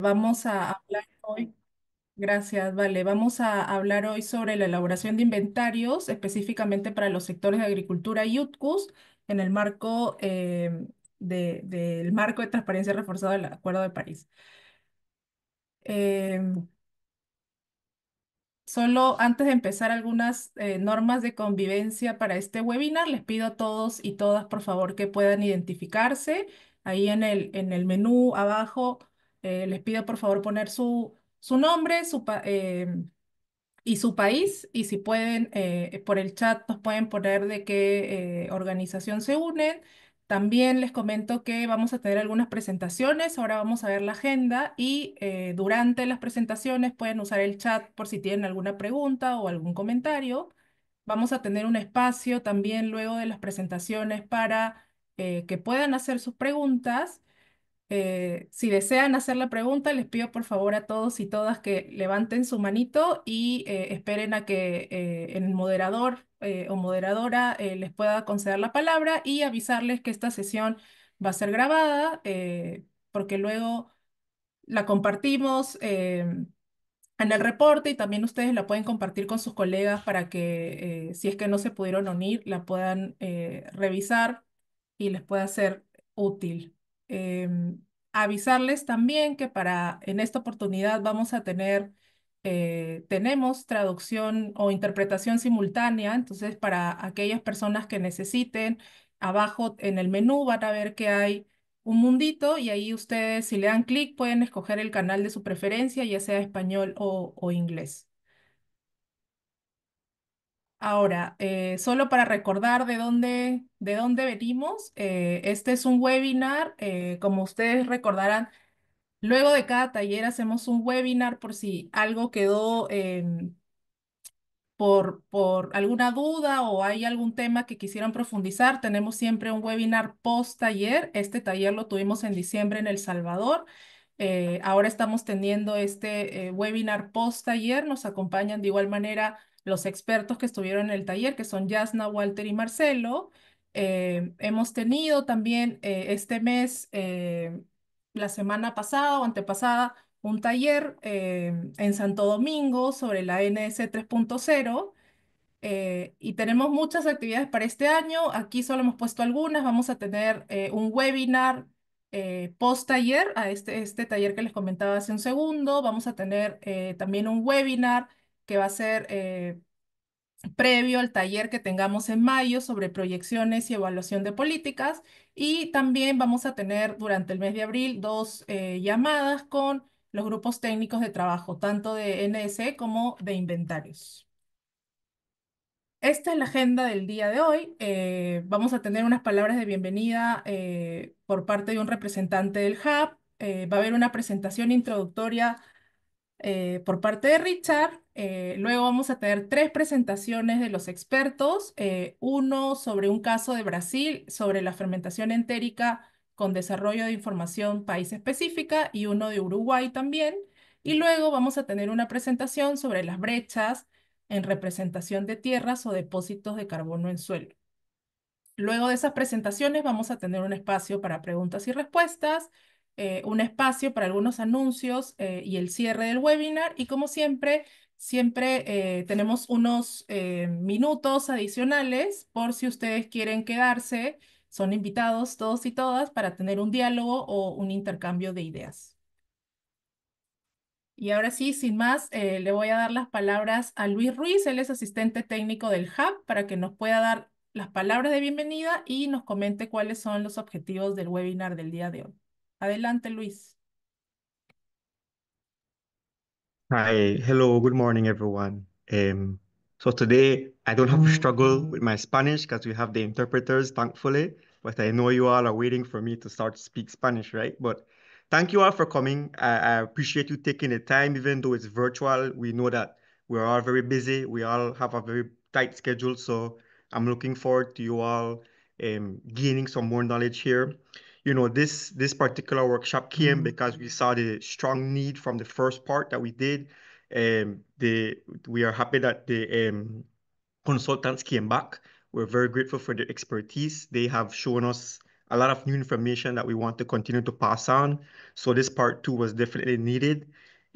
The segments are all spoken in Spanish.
Vamos a hablar hoy, gracias, vale, vamos a hablar hoy sobre la elaboración de inventarios, específicamente para los sectores de agricultura y UTCUS, en el marco del marco de transparencia reforzado del Acuerdo de París. Em, Solo antes de empezar algunas normas de convivencia para este webinar, les pido a todos y todas, por favor, que puedan identificarse. Ahí en el menú abajo, les pido por favor poner su nombre, y su país, y si pueden, por el chat nos pueden poner de qué organización se unen. También les comento que vamos a tener algunas presentaciones, ahora vamos a ver la agenda y durante las presentaciones pueden usar el chat por si tienen alguna pregunta o algún comentario. Vamos a tener un espacio también luego de las presentaciones para que puedan hacer sus preguntas. Si desean hacer la pregunta, les pido por favor a todos y todas que levanten su manito y esperen a que el moderador o moderadora les pueda conceder la palabra y avisarles que esta sesión va a ser grabada, porque luego la compartimos en el reporte y también ustedes la pueden compartir con sus colegas para que si es que no se pudieron unir, la puedan revisar y les pueda ser útil. Avisarles también que en esta oportunidad vamos a tenemos traducción o interpretación simultánea, entonces para aquellas personas que necesiten, abajo en el menú van a ver que hay un mundito y ahí ustedes, si le dan clic, pueden escoger el canal de su preferencia, ya sea español o inglés. Ahora, solo para recordar de dónde venimos, este es un webinar, como ustedes recordarán, luego de cada taller hacemos un webinar por si algo quedó por alguna duda o hay algún tema que quisieran profundizar, tenemos siempre un webinar post taller. Este taller lo tuvimos en diciembre en El Salvador. Ahora estamos teniendo este webinar post taller. Nos acompañan de igual manera los expertos que estuvieron en el taller, que son Yasna, Walter y Marcelo. Hemos tenido también este mes, la semana pasada o antepasada, un taller en Santo Domingo sobre la NS 3.0 y tenemos muchas actividades para este año. Aquí solo hemos puesto algunas. Vamos a tener un webinar post taller a este taller que les comentaba hace un segundo. Vamos a tener también un webinar que va a ser previo al taller que tengamos en mayo sobre proyecciones y evaluación de políticas. Y también vamos a tener durante el mes de abril dos llamadas con los grupos técnicos de trabajo, tanto de NSE como de inventarios. Esta es la agenda del día de hoy. Vamos a tener unas palabras de bienvenida por parte de un representante del Hub. Va a haber una presentación introductoria por parte de Richard. Luego vamos a tener tres presentaciones de los expertos, uno sobre un caso de Brasil sobre la fermentación entérica con desarrollo de información país específica y uno de Uruguay también. Y luego vamos a tener una presentación sobre las brechas en representación de tierras o depósitos de carbono en suelo. Luego de esas presentaciones vamos a tener un espacio para preguntas y respuestas, un espacio para algunos anuncios y el cierre del webinar. Y como siempre tenemos unos minutos adicionales por si ustedes quieren quedarse. Son invitados todos y todas para tener un diálogo o un intercambio de ideas. Y ahora sí, sin más, le voy a dar las palabras a Luis Ruiz, él es asistente técnico del Hub, para que nos pueda dar las palabras de bienvenida y nos comente cuáles son los objetivos del webinar del día de hoy. Adelante, Luis. Hi, hello, good morning, everyone. So today I don't have to struggle with my Spanish because we have the interpreters, thankfully. But I know you all are waiting for me to start to speak Spanish, right? But thank you all for coming. I appreciate you taking the time, even though it's virtual. We know that we're all very busy. We all have a very tight schedule. So I'm looking forward to you all gaining some more knowledge here. This particular workshop came because we saw the strong need from the first part that we did. We are happy that the consultants came back. We're very grateful for their expertise. They have shown us a lot of new information that we want to continue to pass on. So this part two was definitely needed.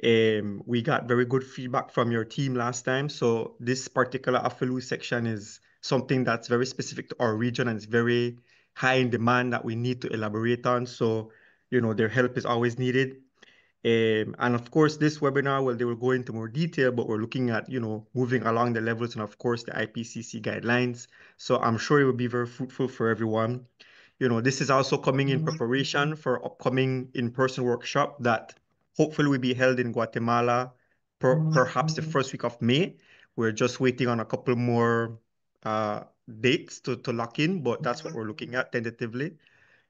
We got very good feedback from your team last time. So this particular Afalu section is something that's very specific to our region and it's very high in demand that we need to elaborate on. So, their help is always needed. And of course, this webinar, well, they will go into more detail, but we're looking at, moving along the levels and of course the IPCC guidelines. So I'm sure it will be very fruitful for everyone. This is also coming in preparation for upcoming in-person workshop that hopefully will be held in Guatemala, perhaps the first week of May. We're just waiting on a couple more dates to lock in, but that's what we're looking at tentatively.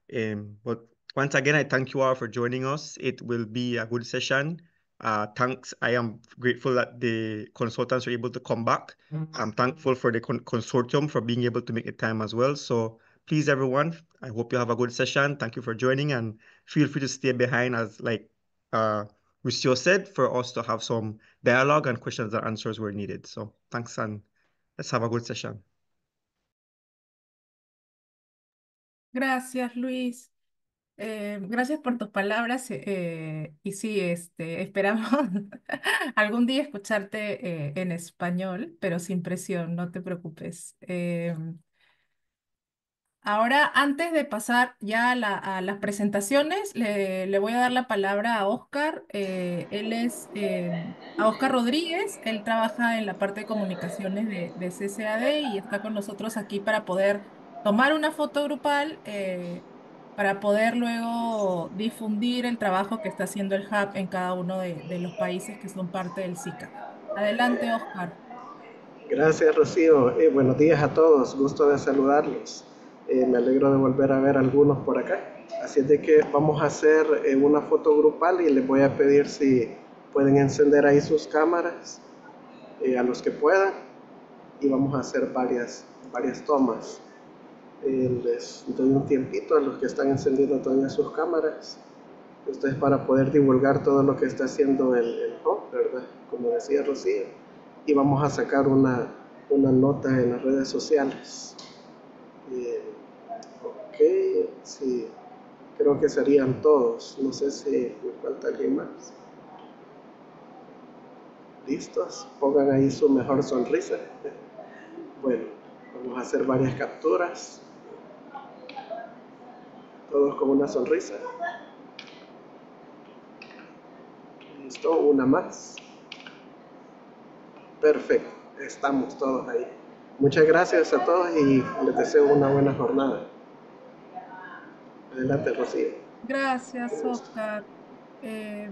But once again, I thank you all for joining us. It will be a good session. Thanks. I am grateful that the consultants were able to come back. I'm thankful for the consortium for being able to make the time as well. So please, everyone, I hope you have a good session. Thank you for joining and feel free to stay behind as like Lucio said, for us to have some dialogue and questions and answers where needed. So thanks and let's have a good session. Gracias, Luis. Gracias por tus palabras y sí, esperamos algún día escucharte en español, pero sin presión, no te preocupes. Ahora, antes de pasar ya a las presentaciones, le voy a dar la palabra a Oscar. Él es a Oscar Rodríguez. Él trabaja en la parte de comunicaciones de CCAD y está con nosotros aquí para poder tomar una foto grupal, para poder luego difundir el trabajo que está haciendo el Hub en cada uno de los países que son parte del SICA. Adelante, Oscar. Gracias, Rocío. Buenos días a todos, gusto de saludarlos. Me alegro de volver a ver a algunos por acá. Así es de que vamos a hacer una foto grupal y les voy a pedir si pueden encender ahí sus cámaras a los que puedan y vamos a hacer varias tomas. Les doy un tiempito a los que están encendiendo todavía sus cámaras. Esto es para poder divulgar todo lo que está haciendo el hub, ¿verdad? Como decía Rocío. Y vamos a sacar una nota en las redes sociales. Ok, sí, creo que serían todos. No sé si me falta alguien más. ¿Listos? Pongan ahí su mejor sonrisa. Bueno, vamos a hacer varias capturas. Todos con una sonrisa. Listo, una más. Perfecto, estamos todos ahí. Muchas gracias a todos y les deseo una buena jornada. Adelante, Rocío. Gracias, Oscar. Eh,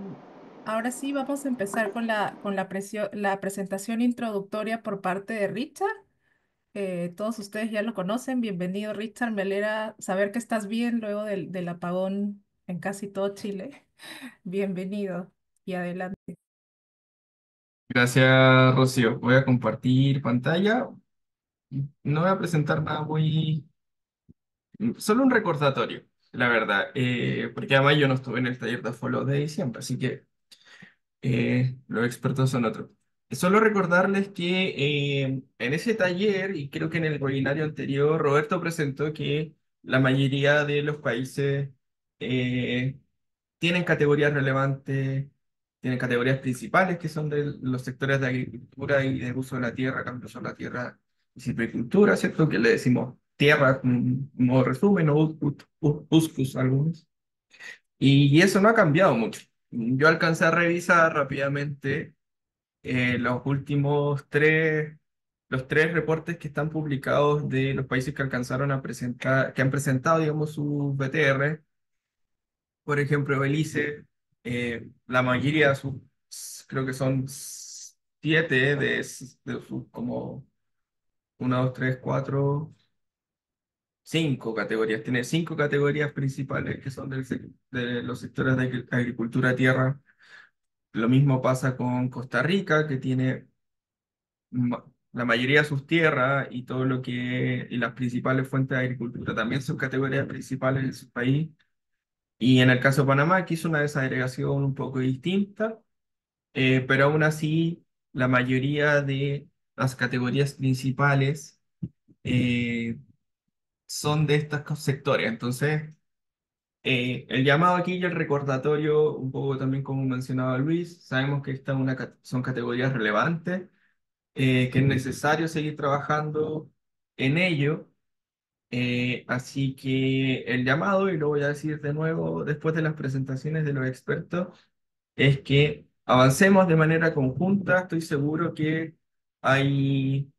Ahora sí, vamos a empezar con la presentación introductoria por parte de Richard. Todos ustedes ya lo conocen. Bienvenido, Richard. Me alegra saber que estás bien luego del apagón en casi todo Chile. Bienvenido y adelante. Gracias, Rocío. Voy a compartir pantalla. No voy a presentar nada muy... Solo un recordatorio, la verdad, porque además yo no estuve en el taller de Follow de diciembre, así que los expertos son otros. Solo recordarles que en ese taller, y creo que en el webinario anterior, Roberto presentó que la mayoría de los países eh, tienen categorías relevantes, tienen categorías principales que son de los sectores de agricultura y de uso de la tierra, cambio sobre la tierra y silvicultura, ¿cierto? Que le decimos tierra como resumen o USCUS algunos. Y eso no ha cambiado mucho. Yo alcancé a revisar rápidamente los tres reportes que están publicados de los países que alcanzaron a presentar, que han presentado, digamos, sus BTR. Por ejemplo, Belice, la mayoría, creo que son siete de sus como una, dos, tres, cuatro, cinco categorías. Tiene cinco categorías principales que son de los sectores de agricultura, tierra. Lo mismo pasa con Costa Rica, que tiene la mayoría de sus tierras y todo lo que, y las principales fuentes de agricultura también son categorías principales en su país. Y en el caso de Panamá, que hizo una desagregación un poco distinta, pero aún así la mayoría de las categorías principales eh, son de estos sectores. Entonces, el llamado aquí y el recordatorio, un poco también como mencionaba Luis, sabemos que son categorías relevantes, que es necesario seguir trabajando en ello. Así que el llamado, y lo voy a decir de nuevo después de las presentaciones de los expertos, es que avancemos de manera conjunta. Estoy seguro que hay,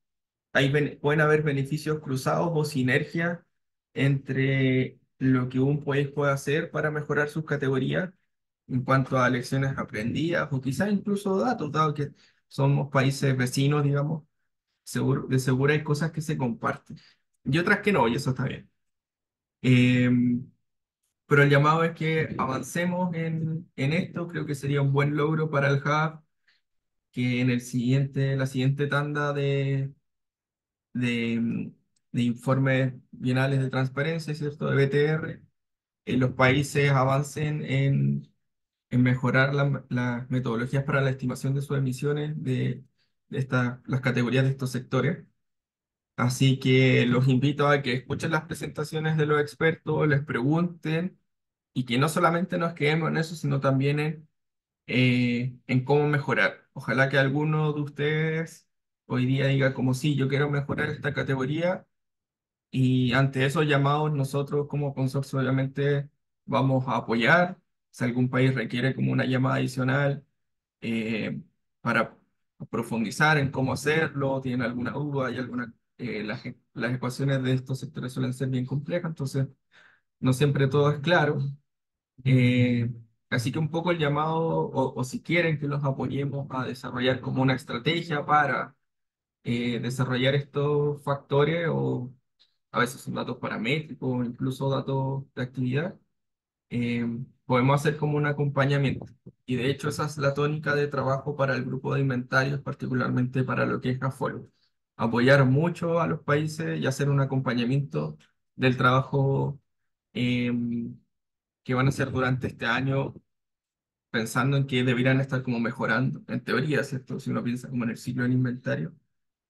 pueden haber beneficios cruzados o sinergias entre lo que un país puede hacer para mejorar sus categorías en cuanto a lecciones aprendidas o quizás incluso datos, dado que somos países vecinos, digamos, de seguro hay cosas que se comparten y otras que no, y eso está bien. Em, pero el llamado es que avancemos en esto. Creo que sería un buen logro para el Hub que en la siguiente tanda de, de informes bienales de transparencia, ¿cierto? De BTR, los países avancen en mejorar las metodologías para la estimación de sus emisiones de las categorías de estos sectores. Así que los invito a que escuchen las presentaciones de los expertos, les pregunten y que no solamente nos quedemos en eso, sino también en cómo mejorar. Ojalá que alguno de ustedes hoy día diga como sí, yo quiero mejorar esta categoría y ante esos llamados nosotros como consorcio obviamente vamos a apoyar. Si algún país requiere como una llamada adicional eh, para profundizar en cómo hacerlo, tienen alguna duda, hay alguna, las ecuaciones de estos sectores suelen ser bien complejas, entonces no siempre todo es claro. Eh, Así que un poco el llamado, o si quieren que los apoyemos a desarrollar como una estrategia para desarrollar estos factores, o a veces son datos paramétricos, o incluso datos de actividad, eh, podemos hacer como un acompañamiento. Y de hecho esa es la tónica de trabajo para el grupo de inventarios, particularmente para lo que es GAFOL. Apoyar mucho a los países y hacer un acompañamiento del trabajo que van a hacer durante este año, pensando en que deberían estar como mejorando, en teoría, ¿cierto? Si uno piensa como en el ciclo del inventario,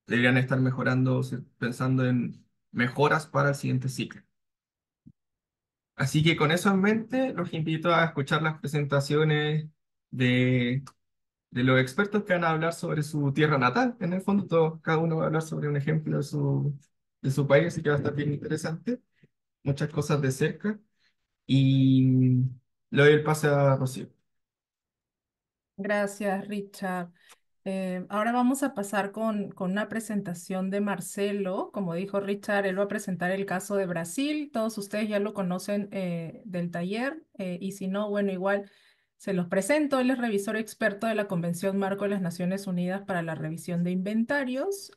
deberían estar mejorando, pensando en mejoras para el siguiente ciclo. Así que con eso en mente, los invito a escuchar las presentaciones de, de los expertos que van a hablar sobre su tierra natal. En el fondo, cada uno va a hablar sobre un ejemplo de su país, así que va a estar bien interesante. Muchas cosas de cerca. Y le doy el pase a Rocío. Gracias, Richard. Ahora vamos a pasar con una presentación de Marcelo. Como dijo Richard, él va a presentar el caso de Brasil. Todos ustedes ya lo conocen del taller y si no, bueno, igual se los presento. Él es revisor experto de la Convención Marco de las Naciones Unidas para la Revisión de Inventarios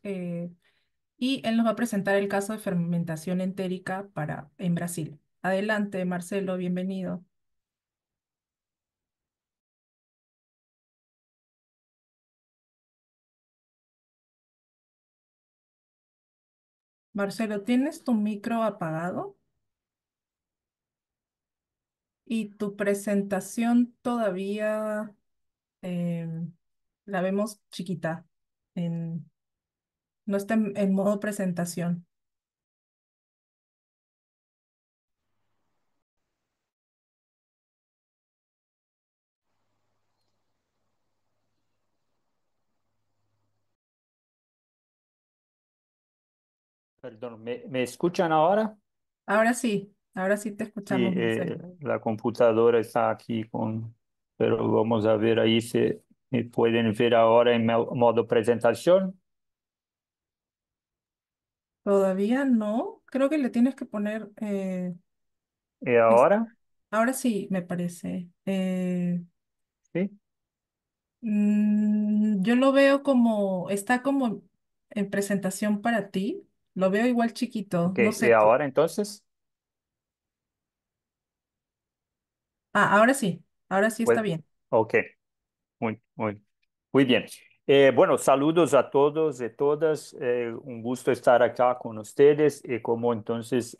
y él nos va a presentar el caso de fermentación entérica en Brasil. Adelante, Marcelo, bienvenido. Marcelo, ¿tienes tu micro apagado? Y tu presentación todavía la vemos chiquita, en- no está en modo presentación. Perdón, ¿me escuchan ahora? Ahora sí te Sí, escuchamos, Marcelo. la computadora está aquí pero vamos a ver ahí si me pueden ver ahora en modo presentación. Todavía no, creo que le tienes que poner, ¿Y es- ahora? ahora sí, me parece. Sí. Yo lo veo como, está como en presentación para ti, lo veo igual chiquito, Ok, no ¿y sé. ahora entonces? Ahora sí está Pues, bien. ok, muy bien. Bueno, saludos a todos y todas. Un gusto estar acá con ustedes. Y como entonces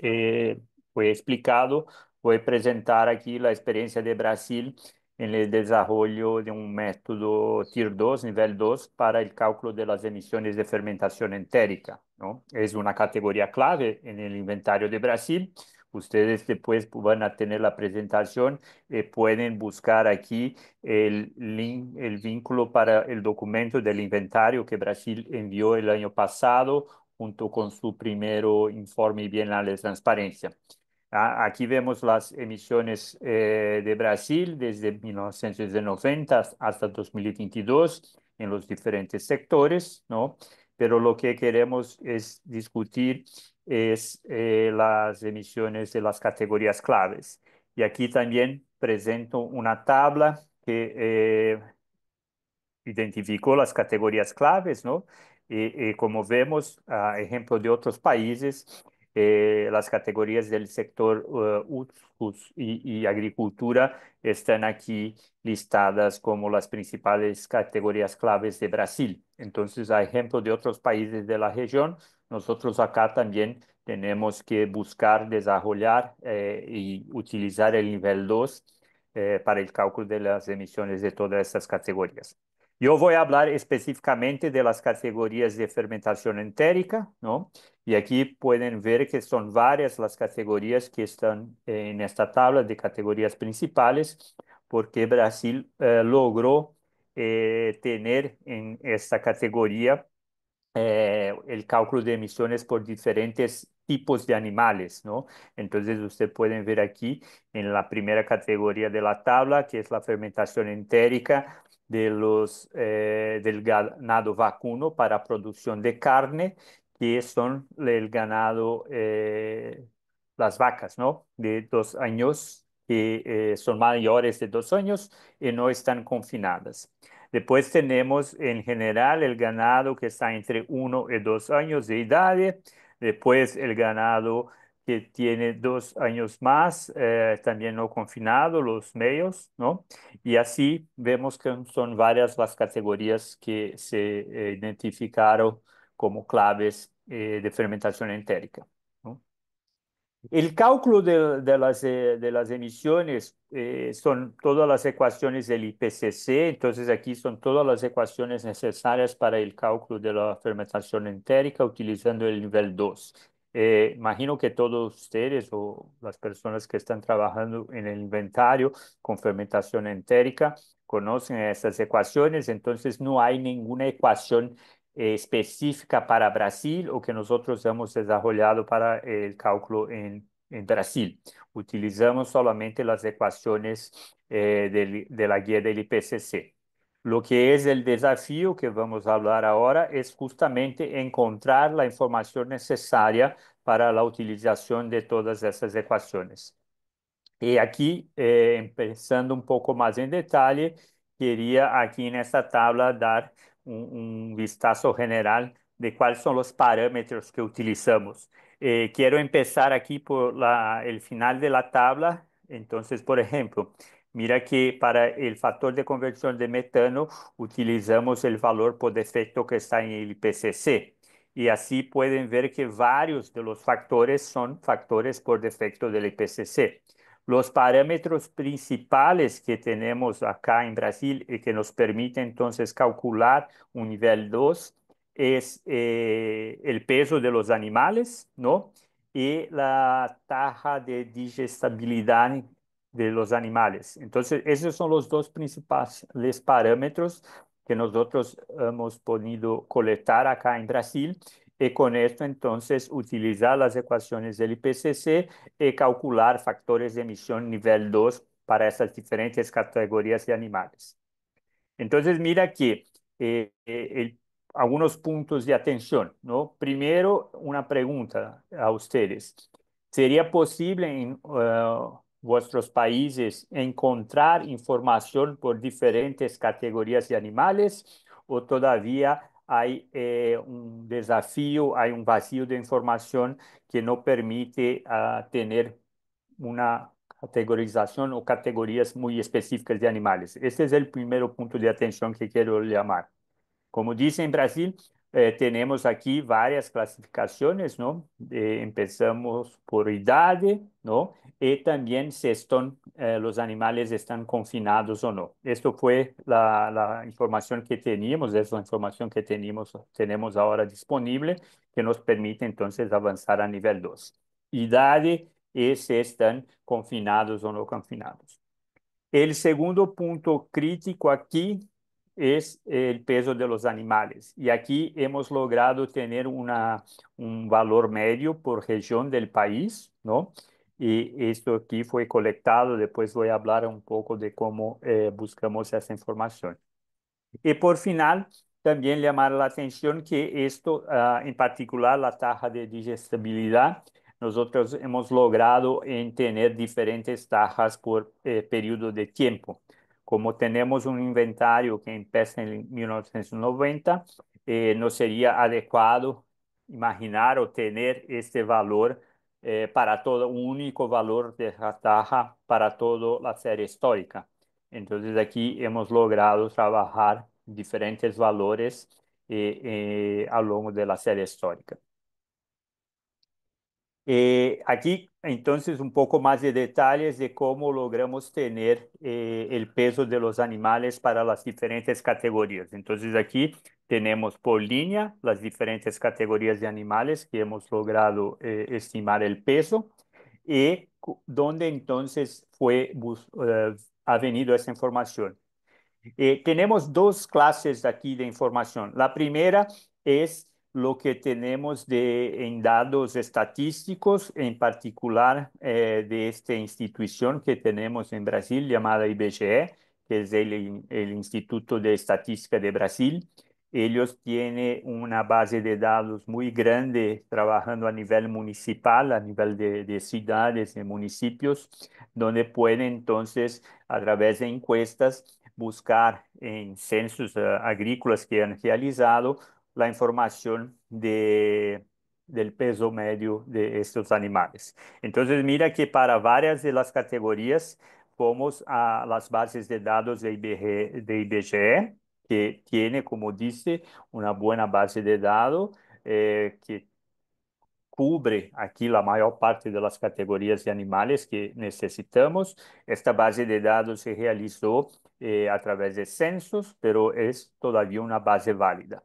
fue explicado, voy a presentar aquí la experiencia de Brasil en el desarrollo de un método Tier 2, nivel 2, para el cálculo de las emisiones de fermentación entérica, ¿no? Es una categoría clave en el inventario de Brasil. Ustedes después van a tener la presentación, pueden buscar aquí el link, el vínculo para el documento del inventario que Brasil envió el año pasado junto con su primer informe bienal de transparencia. Aquí vemos las emisiones de Brasil desde 1990 hasta 2022 en los diferentes sectores, ¿no? Pero lo que queremos es discutir es las emisiones de las categorías claves. Y aquí también presento una tabla que identificó las categorías claves, ¿no? Como vemos, a ejemplo de otros países, las categorías del sector y agricultura están aquí listadas como las principales categorías claves de Brasil. Entonces, a ejemplo de otros países de la región, nosotros acá también tenemos que buscar desarrollar y utilizar el nivel 2 para el cálculo de las emisiones de todas estas categorías. Yo voy a hablar específicamente de las categorías de fermentación entérica, ¿no? Y aquí pueden ver que son varias las categorías que están en esta tabla de categorías principales, porque Brasil logró tener en esta categoría el cálculo de emisiones por diferentes tipos de animales, ¿no? Entonces, ustedes pueden ver aquí en la primera categoría de la tabla, que es la fermentación entérica del ganado vacuno para producción de carne, que son el ganado, las vacas, ¿no? De 2 años, que son mayores de 2 años y no están confinadas. Después tenemos en general el ganado que está entre 1 y 2 años de edad. Después el ganado que tiene 2 años más, también no confinado, los medios, ¿no? Y así vemos que son varias las categorías que se identificaron como claves de fermentación entérica, ¿no? El cálculo de las emisiones son todas las ecuaciones del IPCC, entonces aquí son todas las ecuaciones necesarias para el cálculo de la fermentación entérica utilizando el nivel 2. Imagino que todos ustedes o las personas que están trabajando en el inventario con fermentación entérica conocen esas ecuaciones, entonces no hay ninguna ecuación específica para Brasil o que nosotros hemos desarrollado para el cálculo en Brasil. Utilizamos solamente las ecuaciones de la guía del IPCC. Lo que es el desafío que vamos a hablar ahora es justamente encontrar la información necesaria para la utilización de todas esas ecuaciones. Y aquí, empezando un poco más en detalle, quería aquí en esta tabla dar un vistazo general de cuáles son los parámetros que utilizamos. Quiero empezar aquí por el final de la tabla. Entonces, por ejemplo, mira que para el factor de conversión de metano utilizamos el valor por defecto que está en el IPCC. Y así pueden ver que varios de los factores son factores por defecto del IPCC. Los parámetros principales que tenemos acá en Brasil y que nos permiten entonces calcular un nivel 2 es el peso de los animales, ¿no? Y la tasa de digestibilidad de los animales. Entonces, esos son los dos principales parámetros que nosotros hemos podido colectar acá en Brasil. Y con esto, entonces, utilizar las ecuaciones del IPCC calcular factores de emisión nivel 2 para estas diferentes categorías de animales. Entonces, mira que algunos puntos de atención, ¿no? Primero, una pregunta a ustedes. ¿Sería posible en vuestros países encontrar información por diferentes categorías de animales o todavía hay un desafío, hay un vacío de información que no permite tener una categorización o categorías muy específicas de animales? Este es el primer punto de atención que quiero llamar. Como dice en Brasil, tenemos aquí varias clasificaciones, ¿no? Empezamos por idade, ¿no? Y también si los animales están confinados o no. Esto fue la información que teníamos, es la información que tenemos ahora disponible, que nos permite entonces avanzar a nivel 2. Idade y si están confinados o no confinados. El segundo punto crítico aquí es el peso de los animales. Y aquí hemos logrado tener un valor medio por región del país, ¿no? Y esto aquí fue colectado. Después voy a hablar un poco de cómo buscamos esa información. Y por final, también llamar la atención que esto, en particular la tasa de digestibilidad, nosotros hemos logrado en tener diferentes tajas por periodo de tiempo. Como tenemos un inventario que empieza en 1990, no sería adecuado imaginar o tener este valor para todo, un único valor de la taja para toda la serie histórica. Entonces aquí hemos logrado trabajar diferentes valores a lo largo de la serie histórica. Aquí entonces un poco más de detalles de cómo logramos tener el peso de los animales para las diferentes categorías. Entonces aquí tenemos por línea las diferentes categorías de animales que hemos logrado estimar el peso y dónde entonces ha venido esa información. Tenemos dos clases aquí de información. La primera es lo que tenemos en datos estadísticos, en particular de esta institución que tenemos en Brasil llamada IBGE, que es el Instituto de Estadística de Brasil. Ellos tienen una base de datos muy grande trabajando a nivel municipal, a nivel de ciudades y municipios, donde pueden entonces, a través de encuestas, buscar en censos agrícolas que han realizado la información del peso medio de estos animales. Entonces, mira que para varias de las categorías, fomos a las bases de datos de IBGE, que tiene, como dice, una buena base de datos que cubre aquí la mayor parte de las categorías de animales que necesitamos. Esta base de datos se realizó a través de censos, pero es todavía una base válida.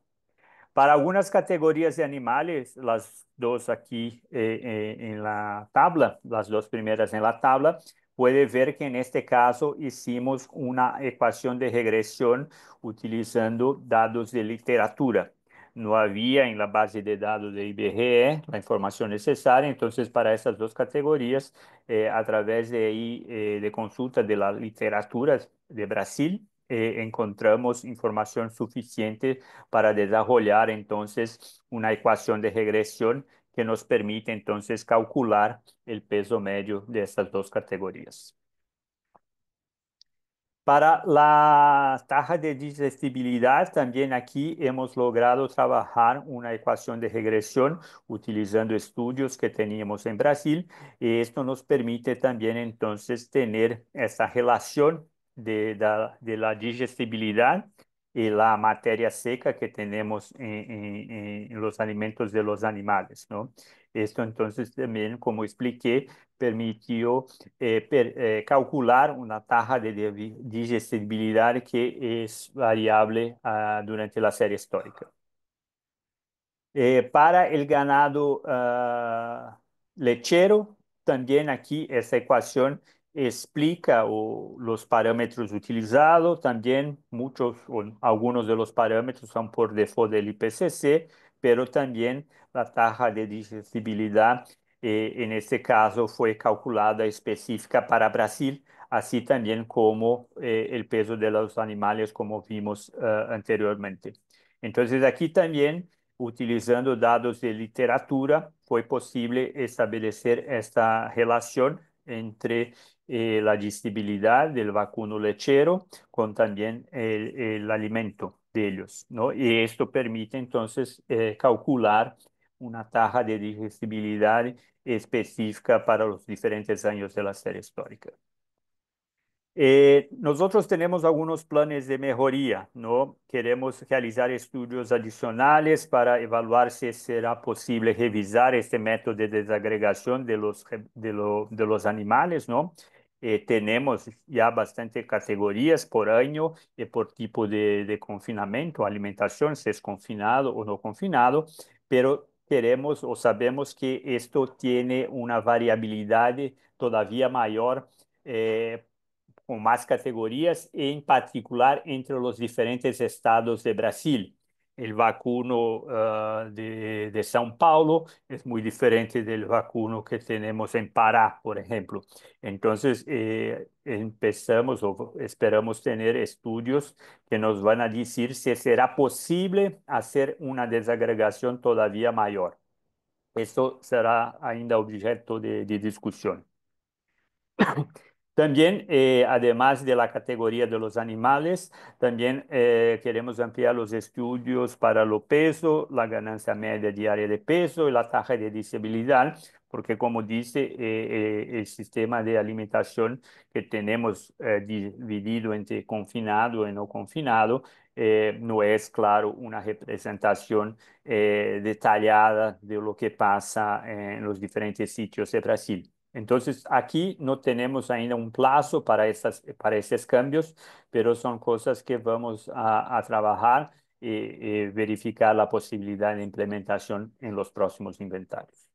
Para algunas categorías de animales, las dos aquí en la tabla, las dos primeras en la tabla, puede ver que en este caso hicimos una ecuación de regresión utilizando datos de literatura. No había en la base de datos de IBGE la información necesaria, entonces para estas dos categorías, a través de consulta de la literatura de Brasil, encontramos información suficiente para desarrollar entonces una ecuación de regresión que nos permite entonces calcular el peso medio de estas dos categorías. Para la tasa de digestibilidad, también aquí hemos logrado trabajar una ecuación de regresión utilizando estudios que teníamos en Brasil, y esto nos permite también entonces tener esta relación de la digestibilidad y la materia seca que tenemos en los alimentos de los animales, ¿no? Esto entonces también, como expliqué, permitió calcular una tasa de digestibilidad que es variable durante la serie histórica. Para el ganado lechero, también aquí esta ecuación explica los parámetros utilizados, también muchos o algunos de los parámetros son por default del IPCC, pero también la tasa de digestibilidad en este caso fue calculada específica para Brasil, así también como el peso de los animales como vimos anteriormente. Entonces aquí también utilizando dados de literatura, fue posible establecer esta relación entre la digestibilidad del vacuno lechero con también el alimento de ellos, ¿no? Y esto permite entonces calcular una tasa de digestibilidad específica para los diferentes años de la serie histórica. Nosotros tenemos algunos planes de mejoría, ¿no? Queremos realizar estudios adicionales para evaluar si será posible revisar este método de desagregación de los animales, ¿no? Tenemos ya bastante categorías por año y por tipo de confinamiento, alimentación, si es confinado o no confinado, pero queremos o sabemos que esto tiene una variabilidad todavía mayor. Com mais categorias, em particular entre os diferentes estados de Brasil. O vacuno de São Paulo é muito diferente do vacuno que temos em Pará, por exemplo. Então, empezamos ou esperamos ter estudos que nos vão a dizer se será possível fazer uma desagregação todavia maior. Isso será ainda objeto de discussão. También, además de la categoría de los animales, también queremos ampliar los estudios para el peso, la ganancia media diaria de peso y la tasa de disabilidad, porque como dice, el sistema de alimentación que tenemos dividido entre confinado y no confinado, no es, claro, una representación detallada de lo que pasa en los diferentes sitios de Brasil. Entonces, aquí no tenemos ainda un plazo para esos cambios, pero son cosas que vamos a trabajar y verificar la posibilidad de implementación en los próximos inventarios.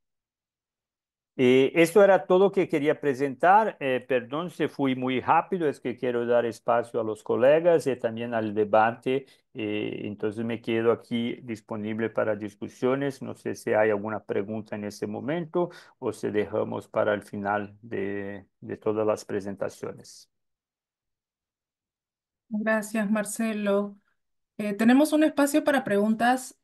Esto era todo que quería presentar. Perdón si fui muy rápido, es que quiero dar espacio a los colegas y también al debate. Entonces me quedo aquí disponible para discusiones. No sé si hay alguna pregunta en este momento o si dejamos para el final de todas las presentaciones. Gracias, Marcelo. Tenemos un espacio para preguntas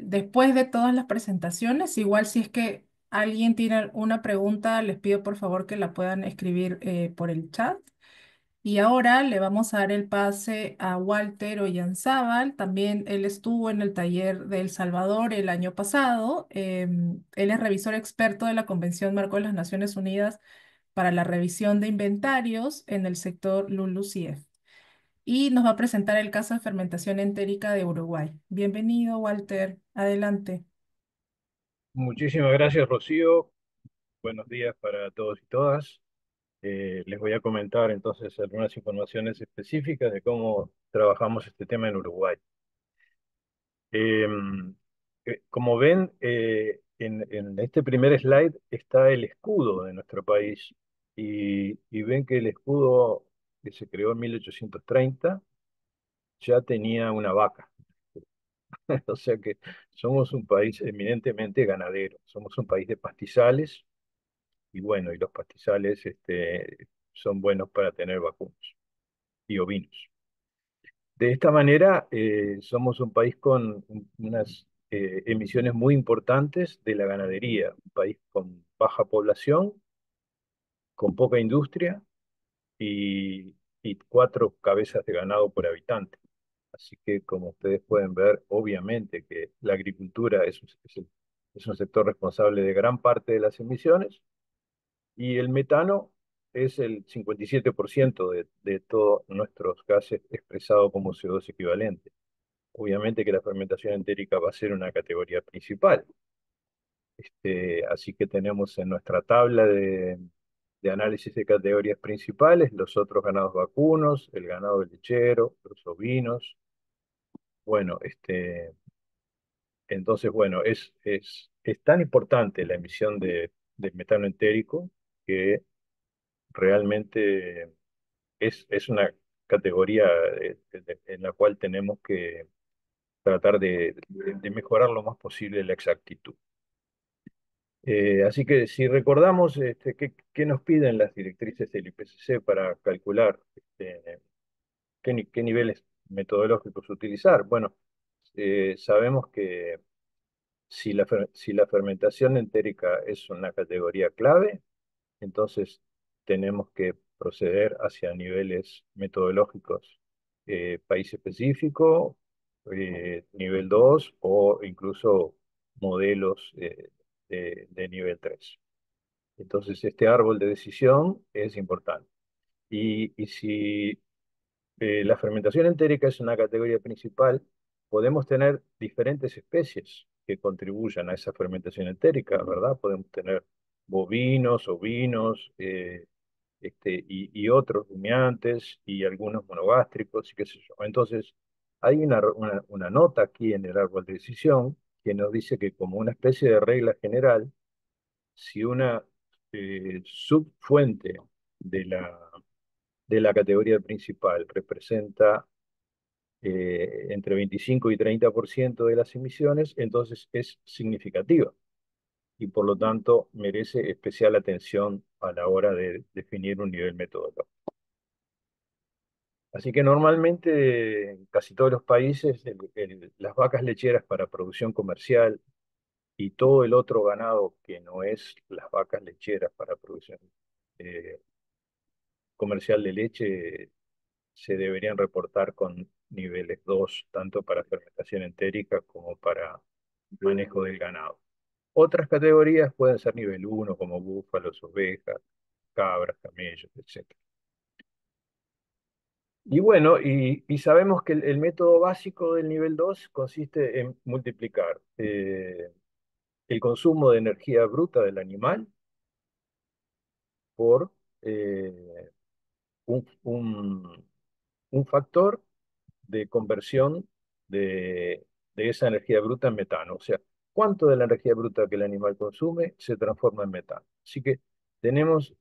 después de todas las presentaciones. Igual si es que alguien tiene una pregunta, les pido por favor que la puedan escribir por el chat. Y ahora le vamos a dar el pase a Walter Ollanzábal. También él estuvo en el taller de El Salvador el año pasado. Él es revisor experto de la Convención Marco de las Naciones Unidas para la revisión de inventarios en el sector LULUCF. Y nos va a presentar el caso de fermentación entérica de Uruguay. Bienvenido, Walter. Adelante. Muchísimas gracias, Rocío. Buenos días para todos y todas. Les voy a comentar entonces algunas informaciones específicas de cómo trabajamos este tema en Uruguay. Eh, Como ven, en este primer slide está el escudo de nuestro país y ven que el escudo que se creó en 1830 ya tenía una vaca. O sea que somos un país eminentemente ganadero, somos un país de pastizales. Y bueno, y los pastizales son buenos para tener vacunos y ovinos. De esta manera, somos un país con unas emisiones muy importantes de la ganadería, un país con baja población, con poca industria y 4 cabezas de ganado por habitante. Así que, como ustedes pueden ver, obviamente que la agricultura es un sector responsable de gran parte de las emisiones. Y el metano es el 57% de todos nuestros gases expresado como CO2 equivalente. Obviamente que la fermentación entérica va a ser una categoría principal. Así que tenemos en nuestra tabla de análisis de categorías principales los otros ganados vacunos, el ganado lechero, los ovinos. Bueno, entonces, bueno, es tan importante la emisión de metano entérico que realmente es una categoría en la cual tenemos que tratar de mejorar lo más posible la exactitud. Así que si recordamos qué nos piden las directrices del IPCC para calcular qué niveles metodológicos utilizar, bueno, sabemos que si la fermentación entérica es una categoría clave, entonces tenemos que proceder hacia niveles metodológicos país específico, nivel 2 o incluso modelos de nivel 3. Entonces este árbol de decisión es importante. Y si la fermentación entérica es una categoría principal, podemos tener diferentes especies que contribuyan a esa fermentación entérica, ¿verdad? Podemos tener bovinos, ovinos, y otros rumiantes y algunos monogástricos y qué sé yo. Entonces, hay una nota aquí en el árbol de decisión que nos dice que como una especie de regla general, si una subfuente de la categoría principal representa entre 25 y 30% de las emisiones, entonces es significativa y por lo tanto merece especial atención a la hora de definir un nivel metodológico. Así que normalmente en casi todos los países las vacas lecheras para producción comercial y todo el otro ganado que no es las vacas lecheras para producción eh, comercial de leche se deberían reportar con niveles 2 tanto para fermentación entérica como para manejo del ganado. Otras categorías pueden ser nivel 1 como búfalos, ovejas, cabras, camellos, etc. Y bueno, y sabemos que el método básico del nivel 2 consiste en multiplicar el consumo de energía bruta del animal por eh, un factor de conversión de esa energía bruta en metano. O sea, cuánto de la energía bruta que el animal consume se transforma en metano. Así que tenemos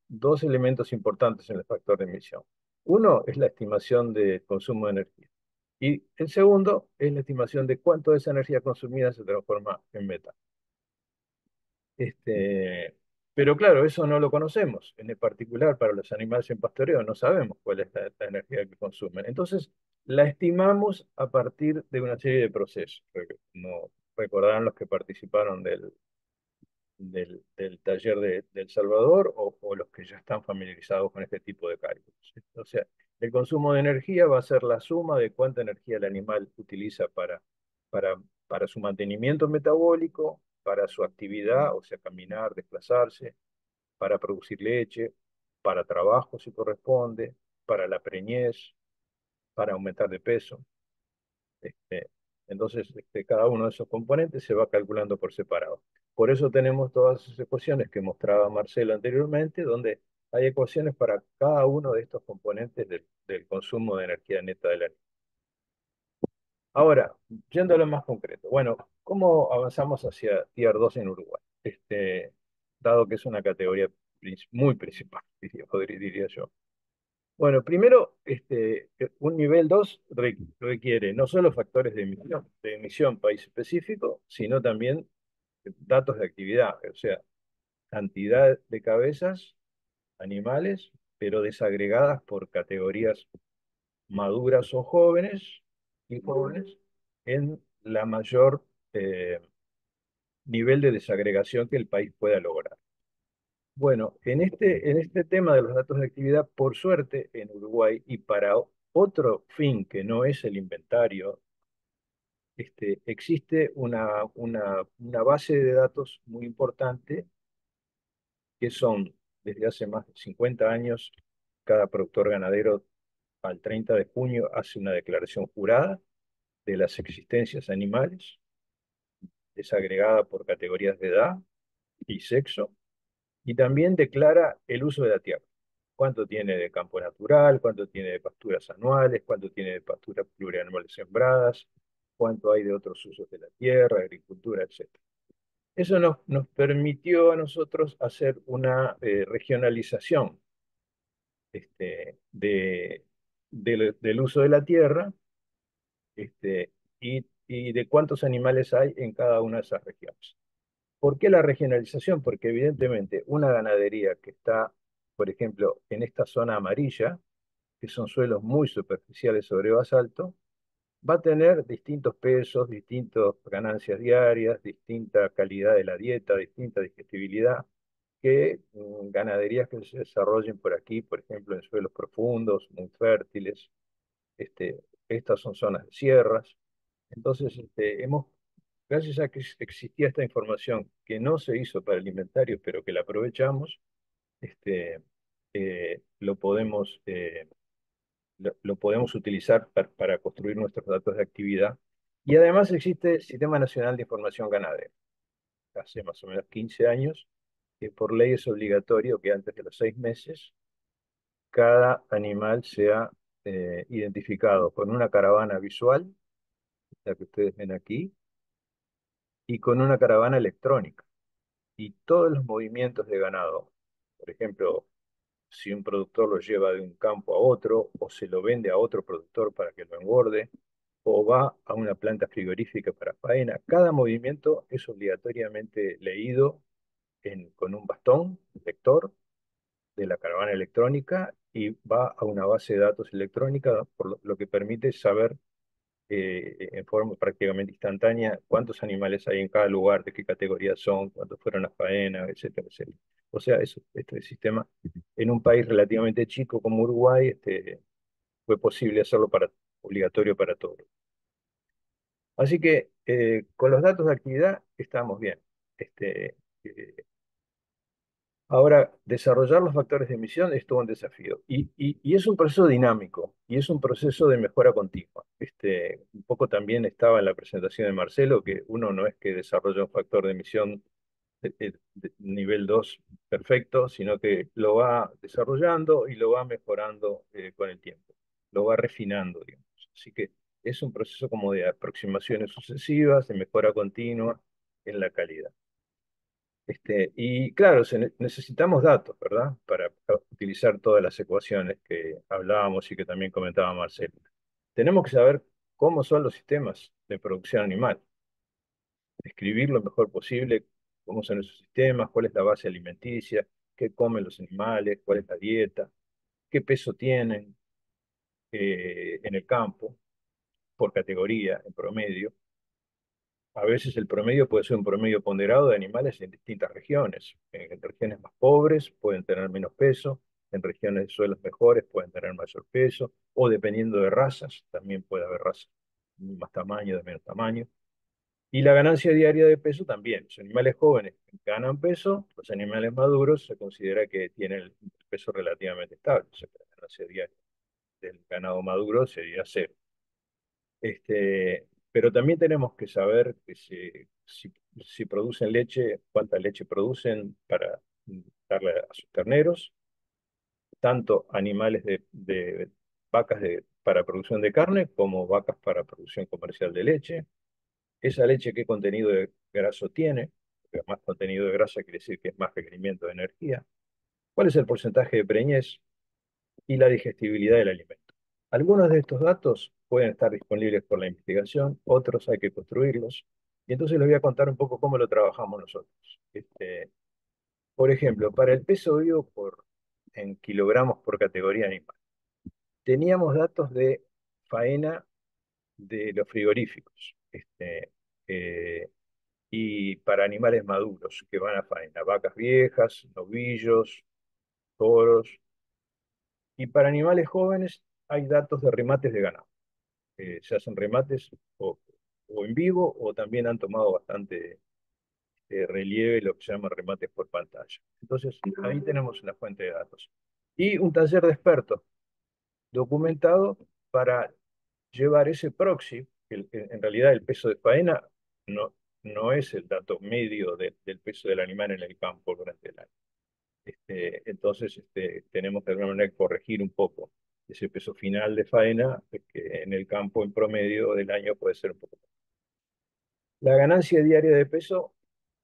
dos elementos importantes en el factor de emisión. Uno es la estimación de consumo de energía. Y el segundo es la estimación de cuánto de esa energía consumida se transforma en metano. Este, pero claro, eso no lo conocemos. En el particular, para los animales en pastoreo, no sabemos cuál es la energía que consumen. Entonces, la estimamos a partir de una serie de procesos. No recordarán los que participaron del taller de El Salvador o los que ya están familiarizados con este tipo de cálculos. O sea, el consumo de energía va a ser la suma de cuánta energía el animal utiliza para, para su mantenimiento metabólico, para su actividad, o sea, caminar, desplazarse, para producir leche, para trabajo si corresponde, para la preñez, para aumentar de peso. Entonces, cada uno de esos componentes se va calculando por separado. Por eso tenemos todas esas ecuaciones que mostraba Marcelo anteriormente, donde hay ecuaciones para cada uno de estos componentes del consumo de energía neta del animal. Ahora, yendo a lo más concreto, bueno, ¿cómo avanzamos hacia Tier 2 en Uruguay? Dado que es una categoría muy principal, diría yo. Bueno, primero, un nivel 2 requiere no solo factores de emisión país específico, sino también datos de actividad, o sea, cantidad de cabezas, animales, pero desagregadas por categorías maduras o jóvenes y jóvenes en la mayor nivel de desagregación que el país pueda lograr. Bueno, en este tema de los datos de actividad, por suerte, en Uruguay y para otro fin que no es el inventario, existe una base de datos muy importante que son, desde hace más de 50 años, cada productor ganadero al 30 de junio hace una declaración jurada de las existencias animales, desagregada por categorías de edad y sexo, y también declara el uso de la tierra. Cuánto tiene de campo natural, cuánto tiene de pasturas anuales, cuánto tiene de pasturas plurianuales sembradas, cuánto hay de otros usos de la tierra, agricultura, etc. Eso nos permitió a nosotros hacer una regionalización del uso de la tierra y de cuántos animales hay en cada una de esas regiones. ¿Por qué la regionalización? Porque evidentemente una ganadería que está, por ejemplo, en esta zona amarilla, que son suelos muy superficiales sobre basalto, va a tener distintos pesos, distintas ganancias diarias, distinta calidad de la dieta, distinta digestibilidad, que ganaderías que se desarrollen por aquí, por ejemplo, en suelos profundos, muy fértiles. Estas son zonas de sierras. Entonces, gracias a que existía esta información que no se hizo para el inventario, pero que la aprovechamos, este, lo podemos, lo podemos utilizar para construir nuestros datos de actividad. Y además existe el Sistema Nacional de Información Ganadera. Hace más o menos 15 años, que por ley es obligatorio que antes de los 6 meses cada animal sea identificado con una caravana visual, la que ustedes ven aquí, y con una caravana electrónica. Y todos los movimientos de ganado, por ejemplo, si un productor lo lleva de un campo a otro, o se lo vende a otro productor para que lo engorde, o va a una planta frigorífica para faena, cada movimiento es obligatoriamente leído con un bastón, un lector de la caravana electrónica, y va a una base de datos electrónica, por lo que permite saber en forma prácticamente instantánea cuántos animales hay en cada lugar, de qué categoría son, cuántos fueron a faena, etcétera, etcétera. O sea, este sistema en un país relativamente chico como Uruguay, fue posible hacerlo obligatorio para todos. Así que con los datos de actividad estamos bien. Eh, Ahora, desarrollar los factores de emisión es todo un desafío y es un proceso dinámico y es un proceso de mejora continua. Un poco también estaba en la presentación de Marcelo que uno no es que desarrolla un factor de emisión de nivel 2 perfecto, sino que lo va desarrollando y lo va mejorando con el tiempo, lo va refinando, digamos. Así que es un proceso como de aproximaciones sucesivas, de mejora continua en la calidad. Y claro, necesitamos datos, ¿verdad? Para utilizar todas las ecuaciones que hablábamos y que también comentaba Marcelo. Tenemos que saber cómo son los sistemas de producción animal, describir lo mejor posible cómo son esos sistemas, cuál es la base alimenticia, qué comen los animales, cuál es la dieta, qué peso tienen en el campo, por categoría, en promedio. A veces el promedio puede ser un promedio ponderado de animales en distintas regiones. En regiones más pobres pueden tener menos peso, en regiones de suelos mejores pueden tener mayor peso, o dependiendo de razas, también puede haber razas de más tamaño, de menos tamaño. Y la ganancia diaria de peso también. Los animales jóvenes ganan peso, los animales maduros se considera que tienen el peso relativamente estable. O sea, que la ganancia diaria del ganado maduro sería cero. Pero también tenemos que saber que si producen leche, cuánta leche producen para darle a sus terneros, tanto animales de vacas para producción de carne como vacas para producción comercial de leche. Esa leche, qué contenido de graso tiene, porque más contenido de grasa quiere decir que es más requerimiento de energía. ¿Cuál es el porcentaje de preñez y la digestibilidad del alimento? Algunos de estos datos pueden estar disponibles por la investigación, otros hay que construirlos. Y entonces les voy a contar un poco cómo lo trabajamos nosotros. Por ejemplo, para el peso vivo en kilogramos por categoría animal, teníamos datos de faena de los frigoríficos. Eh, y para animales maduros que van a faena, vacas viejas, novillos, toros. Y para animales jóvenes hay datos de remates de ganado. Se hacen remates o en vivo o también han tomado bastante relieve lo que se llama remates por pantalla. Entonces, ahí tenemos una fuente de datos. Y un taller de expertos documentado para llevar ese proxy, en realidad el peso de faena no, no es el dato medio del peso del animal en el campo durante el año. Entonces, tenemos de alguna manera que corregir un poco ese peso final de faena, que en el campo en promedio del año puede ser un poco más. La ganancia diaria de peso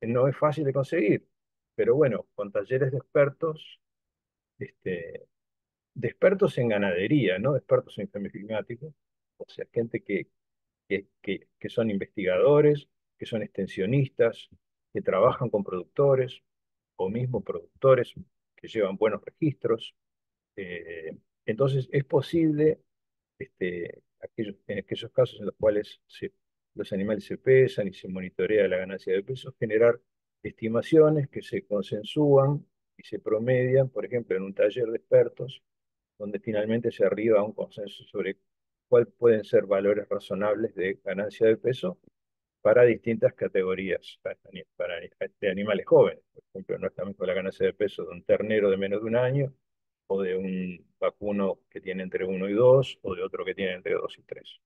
no es fácil de conseguir, pero bueno, con talleres este, de expertos en ganadería, no de expertos en cambio climático, o sea, gente que son investigadores, que son extensionistas, que trabajan con productores, o mismo productores que llevan buenos registros. Entonces, es posible, en aquellos casos en los cuales los animales se pesan y se monitorea la ganancia de peso, generar estimaciones que se consensúan y se promedian, por ejemplo, en un taller de expertos, donde finalmente se arriba a un consenso sobre cuáles pueden ser valores razonables de ganancia de peso para distintas categorías de animales jóvenes. Por ejemplo, no es lo mismo la ganancia de peso de un ternero de menos de un año o de un vacuno que tiene entre 1 y 2, o de otro que tiene entre 2 y 3.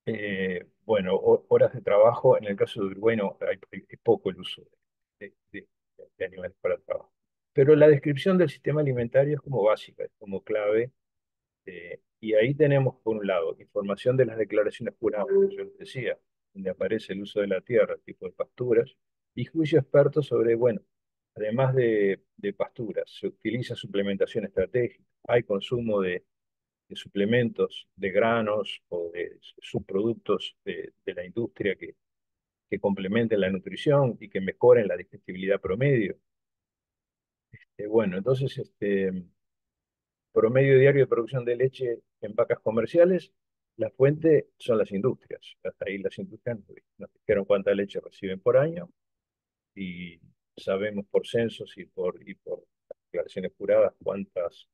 Eh, bueno, horas de trabajo, en el caso de Uruguay no, hay poco el uso de animales para trabajo. Pero la descripción del sistema alimentario es como básica, es como clave. Y ahí tenemos, por un lado, información de las declaraciones juradas, que yo les decía, donde aparece el uso de la tierra, tipo de pasturas, y juicio experto sobre, bueno, además de pasturas, se utiliza suplementación estratégica, hay consumo de suplementos, de granos o de subproductos de la industria que complementen la nutrición y que mejoren la digestibilidad promedio. Bueno, entonces, promedio diario de producción de leche en vacas comerciales, la fuente son las industrias. Hasta ahí las industrias nos dijeron cuánta leche reciben por año y sabemos por censos y por declaraciones juradas cuántas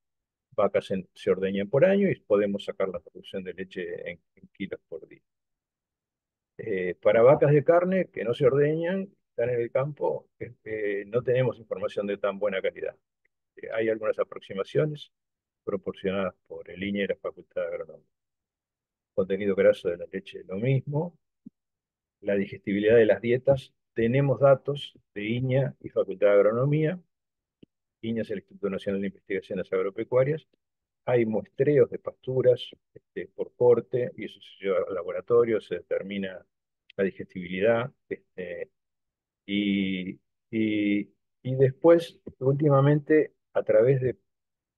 vacas se ordeñan por año y podemos sacar la producción de leche en kilos por día. Para vacas de carne que no se ordeñan, están en el campo, no tenemos información de tan buena calidad. Hay algunas aproximaciones proporcionadas por el INE y la Facultad de Agronomía. Contenido graso de la leche, lo mismo. La digestibilidad de las dietas, tenemos datos de INEA y Facultad de Agronomía. INEA es el Instituto Nacional de Investigaciones Agropecuarias. Hay muestreos de pasturas por corte y eso se lleva al laboratorio, se determina la digestibilidad. Y, y, y después, últimamente, a través de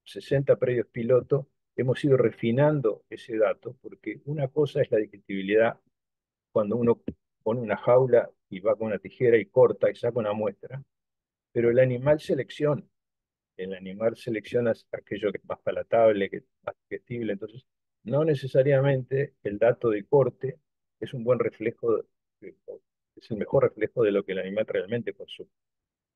60 predios piloto, hemos ido refinando ese dato, porque una cosa es la digestibilidad cuando uno pone una jaula y va con una tijera y corta y saca una muestra, pero el animal selecciona aquello que es más palatable, que es más digestible, entonces no necesariamente el dato de corte es un buen reflejo, es el mejor reflejo de lo que el animal realmente consume.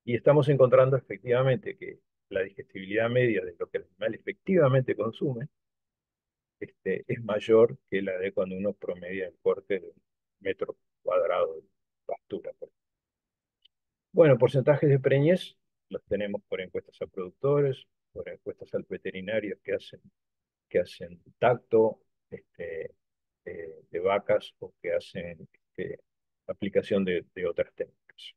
Y estamos encontrando efectivamente que la digestibilidad media de lo que el animal efectivamente consume es mayor que la de cuando uno promedia el corte de un metro cuadrado de pastura. Bueno, porcentajes de preñez los tenemos por encuestas a productores, por encuestas al veterinarios que hacen tacto de vacas o que hacen aplicación de otras técnicas.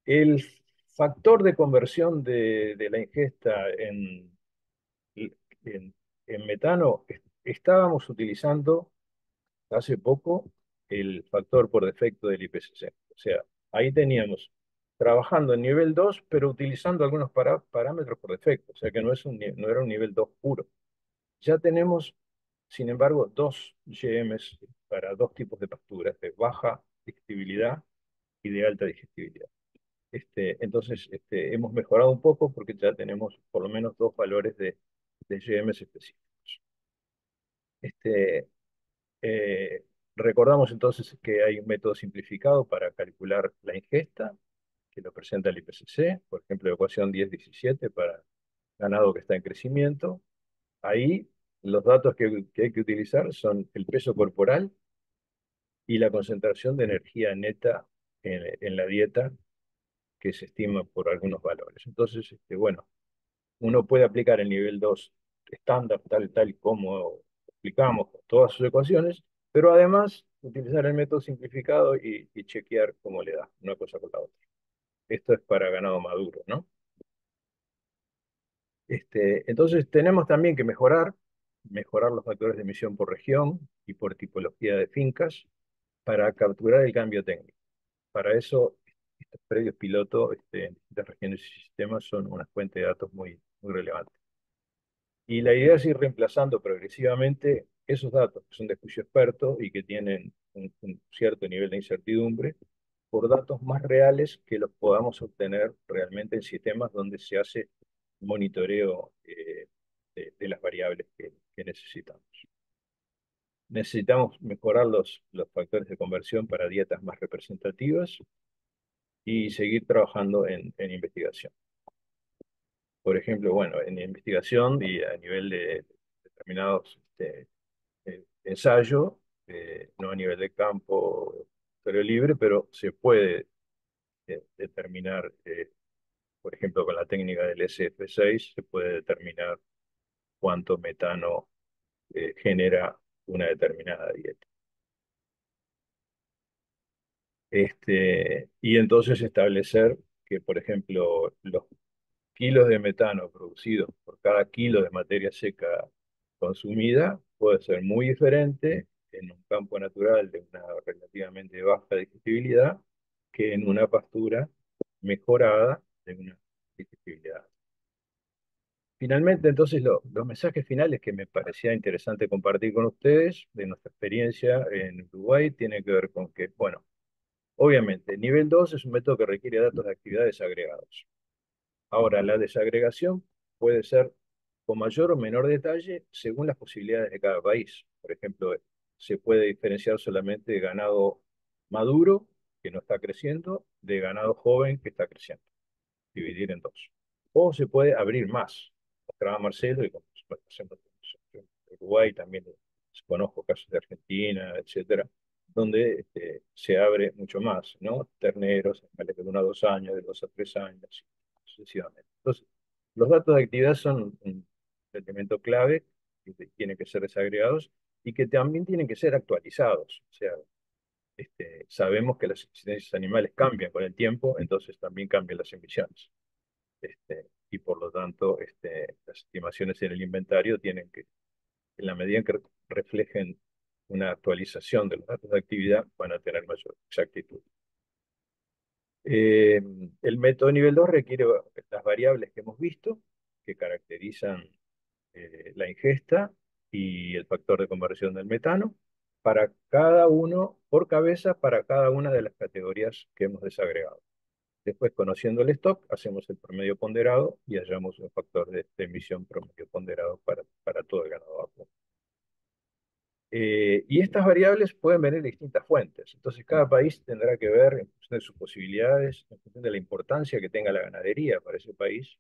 El factor de conversión de la ingesta en, en metano, estábamos utilizando hace poco el factor por defecto del IPCC. O sea, ahí teníamos trabajando en nivel 2 pero utilizando algunos parámetros por defecto. O sea que no era un nivel 2 puro. Ya tenemos, sin embargo, dos GMs para dos tipos de pasturas, de baja digestibilidad y de alta digestibilidad. Entonces, hemos mejorado un poco porque ya tenemos por lo menos dos valores de GMs específicos. Este, eh, Recordamos entonces que hay un método simplificado para calcular la ingesta, que lo presenta el IPCC, por ejemplo, ecuación 10-17 para ganado que está en crecimiento. Ahí los datos que hay que utilizar son el peso corporal y la concentración de energía neta en la dieta que se estima por algunos valores. Entonces, bueno, uno puede aplicar el nivel 2 estándar, tal y como explicamos con todas sus ecuaciones, pero además utilizar el método simplificado y chequear cómo le da una cosa con la otra. Esto es para ganado maduro, ¿no? Entonces tenemos también que mejorar los factores de emisión por región y por tipología de fincas para capturar el cambio técnico. Para eso, estos predios piloto en distintas regiones y sistemas son una fuente de datos muy, muy relevante. Y la idea es ir reemplazando progresivamente esos datos que son de juicio experto y que tienen un cierto nivel de incertidumbre por datos más reales que los podamos obtener realmente en sistemas donde se hace monitoreo de las variables que necesitamos. Necesitamos mejorar los factores de conversión para dietas más representativas y seguir trabajando en investigación. Por ejemplo, bueno, en investigación y a nivel de determinados ensayo, no a nivel de campo pero libre, pero se puede determinar, por ejemplo, con la técnica del SF6 se puede determinar cuánto metano genera una determinada dieta. Y entonces establecer que, por ejemplo, los kilos de metano producidos por cada kilo de materia seca consumida puede ser muy diferente en un campo natural de una relativamente baja digestibilidad que en una pastura mejorada de una digestibilidad. Finalmente, entonces, los mensajes finales que me parecía interesante compartir con ustedes de nuestra experiencia en Uruguay tienen que ver con que, bueno, obviamente, nivel 2 es un método que requiere datos de actividades agregados. Ahora, la desagregación puede ser con mayor o menor detalle según las posibilidades de cada país. Por ejemplo, se puede diferenciar solamente de ganado maduro, que no está creciendo, de ganado joven, que está creciendo. Dividir en dos. O se puede abrir más. Mostraba Marcelo, y como hacemos en Uruguay también conozco casos de Argentina, etcétera, donde se abre mucho más, ¿no? Terneros, animales de 1 a 2 años, de 2 a 3 años, sucesivamente. Entonces, los datos de actividad son un elemento clave que tienen que ser desagregados y que también tienen que ser actualizados. O sea, sabemos que las existencias animales cambian con el tiempo, entonces también cambian las emisiones. Y por lo tanto, las estimaciones en el inventario tienen que, en la medida en que reflejen una actualización de los datos de actividad, van a tener mayor exactitud. El método nivel 2 requiere las variables que hemos visto, que caracterizan la ingesta y el factor de conversión del metano, para cada uno, por cabeza, para cada una de las categorías que hemos desagregado. Después, conociendo el stock, hacemos el promedio ponderado y hallamos un factor de emisión promedio ponderado para todo el ganado vacuno. Y estas variables pueden venir de distintas fuentes. Entonces, cada país tendrá que ver, en función de sus posibilidades, en función de la importancia que tenga la ganadería para ese país,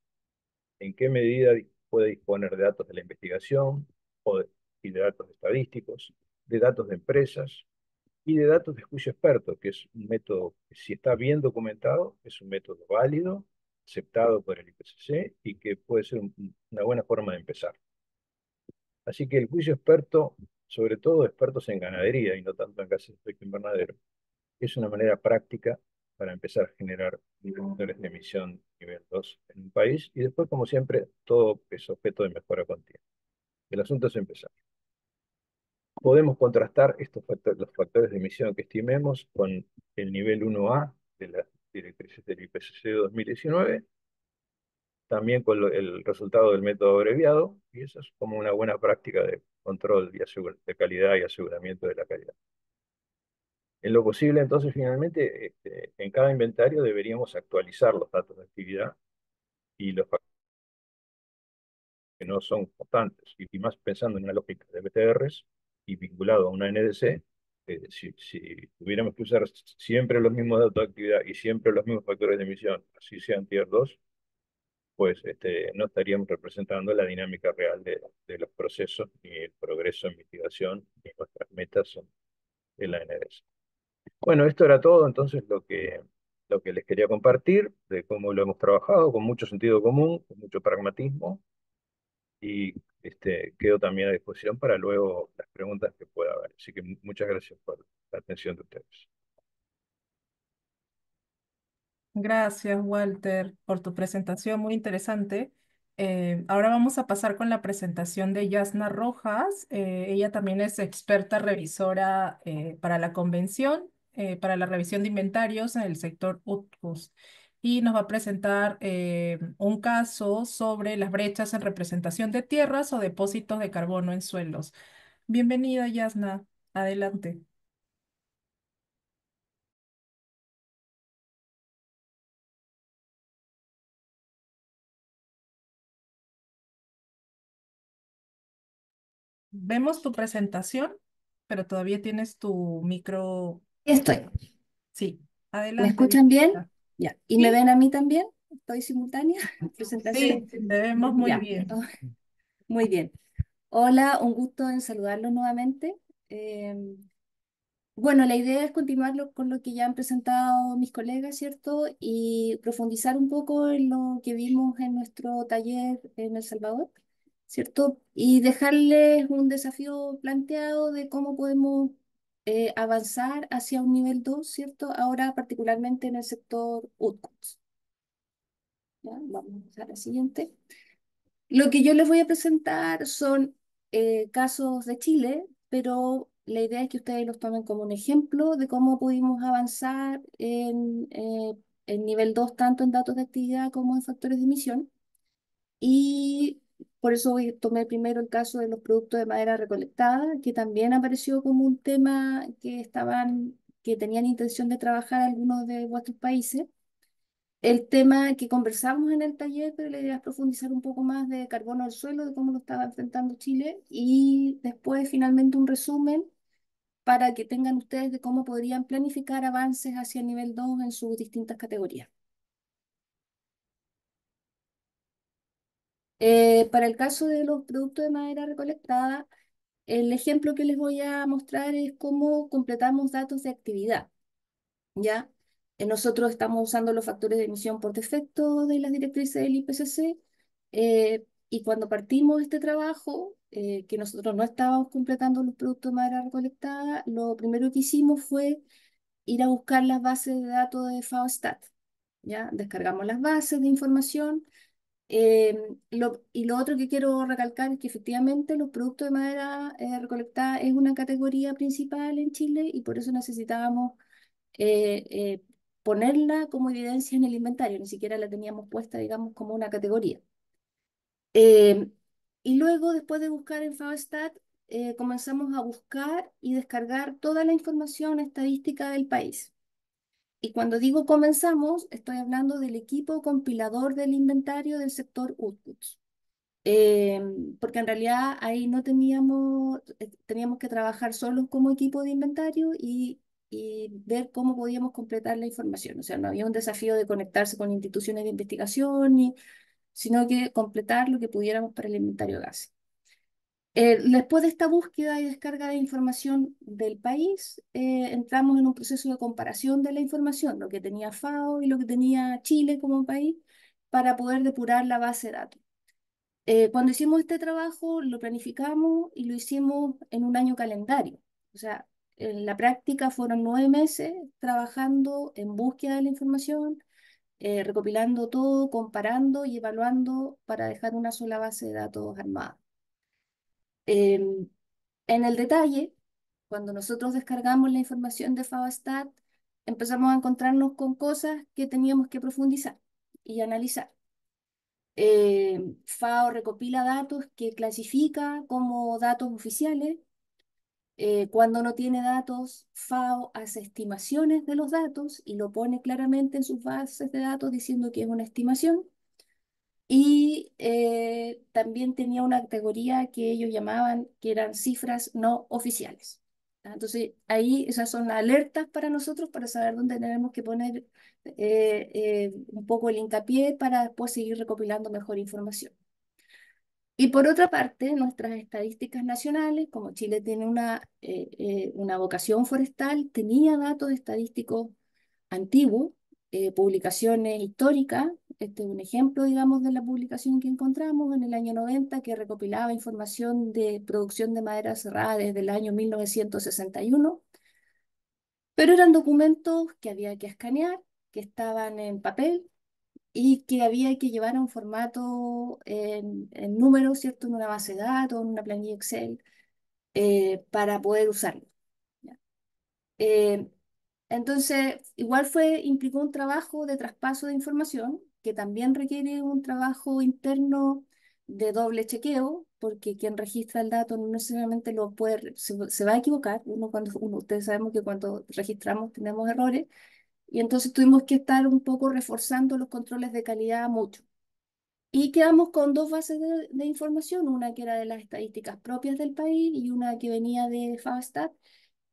en qué medida puede disponer de datos de la investigación y de datos estadísticos, de datos de empresas y de datos de juicio experto, que es un método que, si está bien documentado, es un método válido, aceptado por el IPCC y que puede ser una buena forma de empezar. Así que el juicio experto, sobre todo expertos en ganadería y no tanto en gases de efecto invernadero, es una manera práctica para empezar a generar indicadores de emisión nivel 2 en un país y después, como siempre, todo es objeto de mejora continua. El asunto es empezar. Podemos contrastar los factores de emisión que estimemos con el nivel 1A de las directrices del IPCC 2019, también con el resultado del método abreviado, y eso es como una buena práctica de control de calidad y aseguramiento de la calidad. En lo posible, entonces, finalmente, en cada inventario deberíamos actualizar los datos de actividad y los factores que no son constantes, y más pensando en una lógica de BTRs y vinculado a una NDC. Si tuviéramos que usar siempre los mismos datos de actividad y siempre los mismos factores de emisión, así sean tier 2, pues no estaríamos representando la dinámica real de los procesos, ni el progreso en mitigación, ni nuestras metas en la NDC. Bueno, esto era todo entonces lo que les quería compartir, de cómo lo hemos trabajado, con mucho sentido común, con mucho pragmatismo, y quedo también a disposición para luego las preguntas que pueda haber. Así que muchas gracias por la atención de ustedes. Gracias, Walter, por tu presentación muy interesante. Ahora vamos a pasar con la presentación de Yasna Rojas. Ella también es experta revisora para la convención, para la revisión de inventarios en el sector UTCUS. Y nos va a presentar un caso sobre las brechas en representación de tierras o depósitos de carbono en suelos. Bienvenida, Yasna. Adelante. Vemos tu presentación, pero todavía tienes tu micro. Estoy. Sí, ¿Me adelante. escuchan bien? Bianca. Ya. ¿Y me Sí, ven a mí también? ¿Estoy simultánea? Presentación. sí, te vemos muy Ya. bien. Oh, muy bien. Hola, un gusto en saludarlos nuevamente. Eh, Bueno, la idea es continuar con lo que ya han presentado mis colegas, ¿cierto? Y profundizar un poco en lo que vimos en nuestro taller en El Salvador, ¿cierto? Y dejarles un desafío planteado de cómo podemos avanzar hacia un nivel 2, ¿cierto? Ahora particularmente en el sector UTCOS. ¿Ya? Vamos a la siguiente. Lo que yo les voy a presentar son casos de Chile, pero la idea es que ustedes los tomen como un ejemplo de cómo pudimos avanzar en nivel 2 tanto en datos de actividad como en factores de emisión. Y por eso tomé primero el caso de los productos de madera recolectada, que también apareció como un tema que tenían intención de trabajar algunos de vuestros países. El tema que conversamos en el taller, pero la idea es profundizar un poco más de carbono al suelo, de cómo lo estaba enfrentando Chile, y después finalmente un resumen para que tengan ustedes de cómo podrían planificar avances hacia el nivel 2 en sus distintas categorías. Para el caso de los productos de madera recolectada, el ejemplo que les voy a mostrar es cómo completamos datos de actividad. ¿Ya? Nosotros estamos usando los factores de emisión por defecto de las directrices del IPCC, y cuando partimos este trabajo, que nosotros no estábamos completando los productos de madera recolectada, lo primero que hicimos fue ir a buscar las bases de datos de FAOStat. ¿Ya? Descargamos las bases de información. Y lo otro que quiero recalcar es que efectivamente los productos de madera recolectada es una categoría principal en Chile y por eso necesitábamos eh, eh, ponerla como evidencia en el inventario, ni siquiera la teníamos puesta, digamos, como una categoría. Eh, y luego, después de buscar en FAOStat, comenzamos a buscar y descargar toda la información estadística del país. Y cuando digo comenzamos, estoy hablando del equipo compilador del inventario del sector UTCUTS. Eh, Porque en realidad ahí no teníamos que trabajar solos como equipo de inventario y ver cómo podíamos completar la información. O sea, no había un desafío de conectarse con instituciones de investigación, sino que completar lo que pudiéramos para el inventario de gases. Después de esta búsqueda y descarga de información del país, entramos en un proceso de comparación de la información, lo que tenía FAO y lo que tenía Chile como país, para poder depurar la base de datos. Cuando hicimos este trabajo, lo planificamos y lo hicimos en un año calendario. O sea, en la práctica fueron 9 meses trabajando en búsqueda de la información, recopilando todo, comparando y evaluando para dejar una sola base de datos armada. Em, en el detalle, cuando nosotros descargamos la información de FAOStat, empezamos a encontrarnos con cosas que teníamos que profundizar y analizar. FAO recopila datos que clasifica como datos oficiales. Cuando no tiene datos, FAO hace estimaciones de los datos y lo pone claramente en sus bases de datos diciendo que es una estimación. Y también tenía una categoría que ellos llamaban que eran cifras no oficiales. ¿Ah? Entonces, ahí esas son alertas para nosotros para saber dónde tenemos que poner un poco el hincapié para después seguir recopilando mejor información. Y por otra parte, nuestras estadísticas nacionales, como Chile tiene una vocación forestal, tenía datos estadísticos antiguos, publicaciones históricas. Este es un ejemplo, digamos, de la publicación que encontramos en el año 90, que recopilaba información de producción de madera cerrada desde el año 1961, pero eran documentos que había que escanear, que estaban en papel y que había que llevar a un formato en números, ¿cierto? En una base de datos, en una planilla Excel, para poder usarlo. ¿Ya? Eh, entonces, igual implicó un trabajo de traspaso de información, que también requiere un trabajo interno de doble chequeo, porque quien registra el dato no necesariamente se va a equivocar. Ustedes sabemos que cuando registramos tenemos errores, y entonces tuvimos que estar un poco reforzando los controles de calidad mucho. Y quedamos con dos bases de información, una que era de las estadísticas propias del país y una que venía de FASTAT,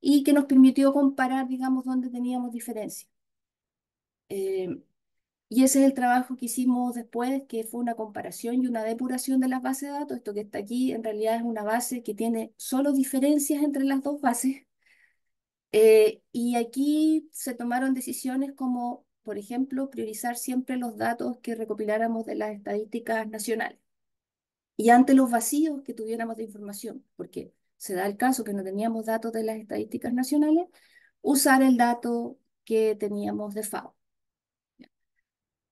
y que nos permitió comparar, digamos, dónde teníamos diferencias. Y ese es el trabajo que hicimos después, que fue una comparación y una depuración de las bases de datos. Esto que está aquí en realidad es una base que tiene solo diferencias entre las dos bases, Y aquí se tomaron decisiones como, por ejemplo, priorizar siempre los datos que recopiláramos de las estadísticas nacionales. Y ante los vacíos que tuviéramos de información, porque se da el caso que no teníamos datos de las estadísticas nacionales, usar el dato que teníamos de FAO.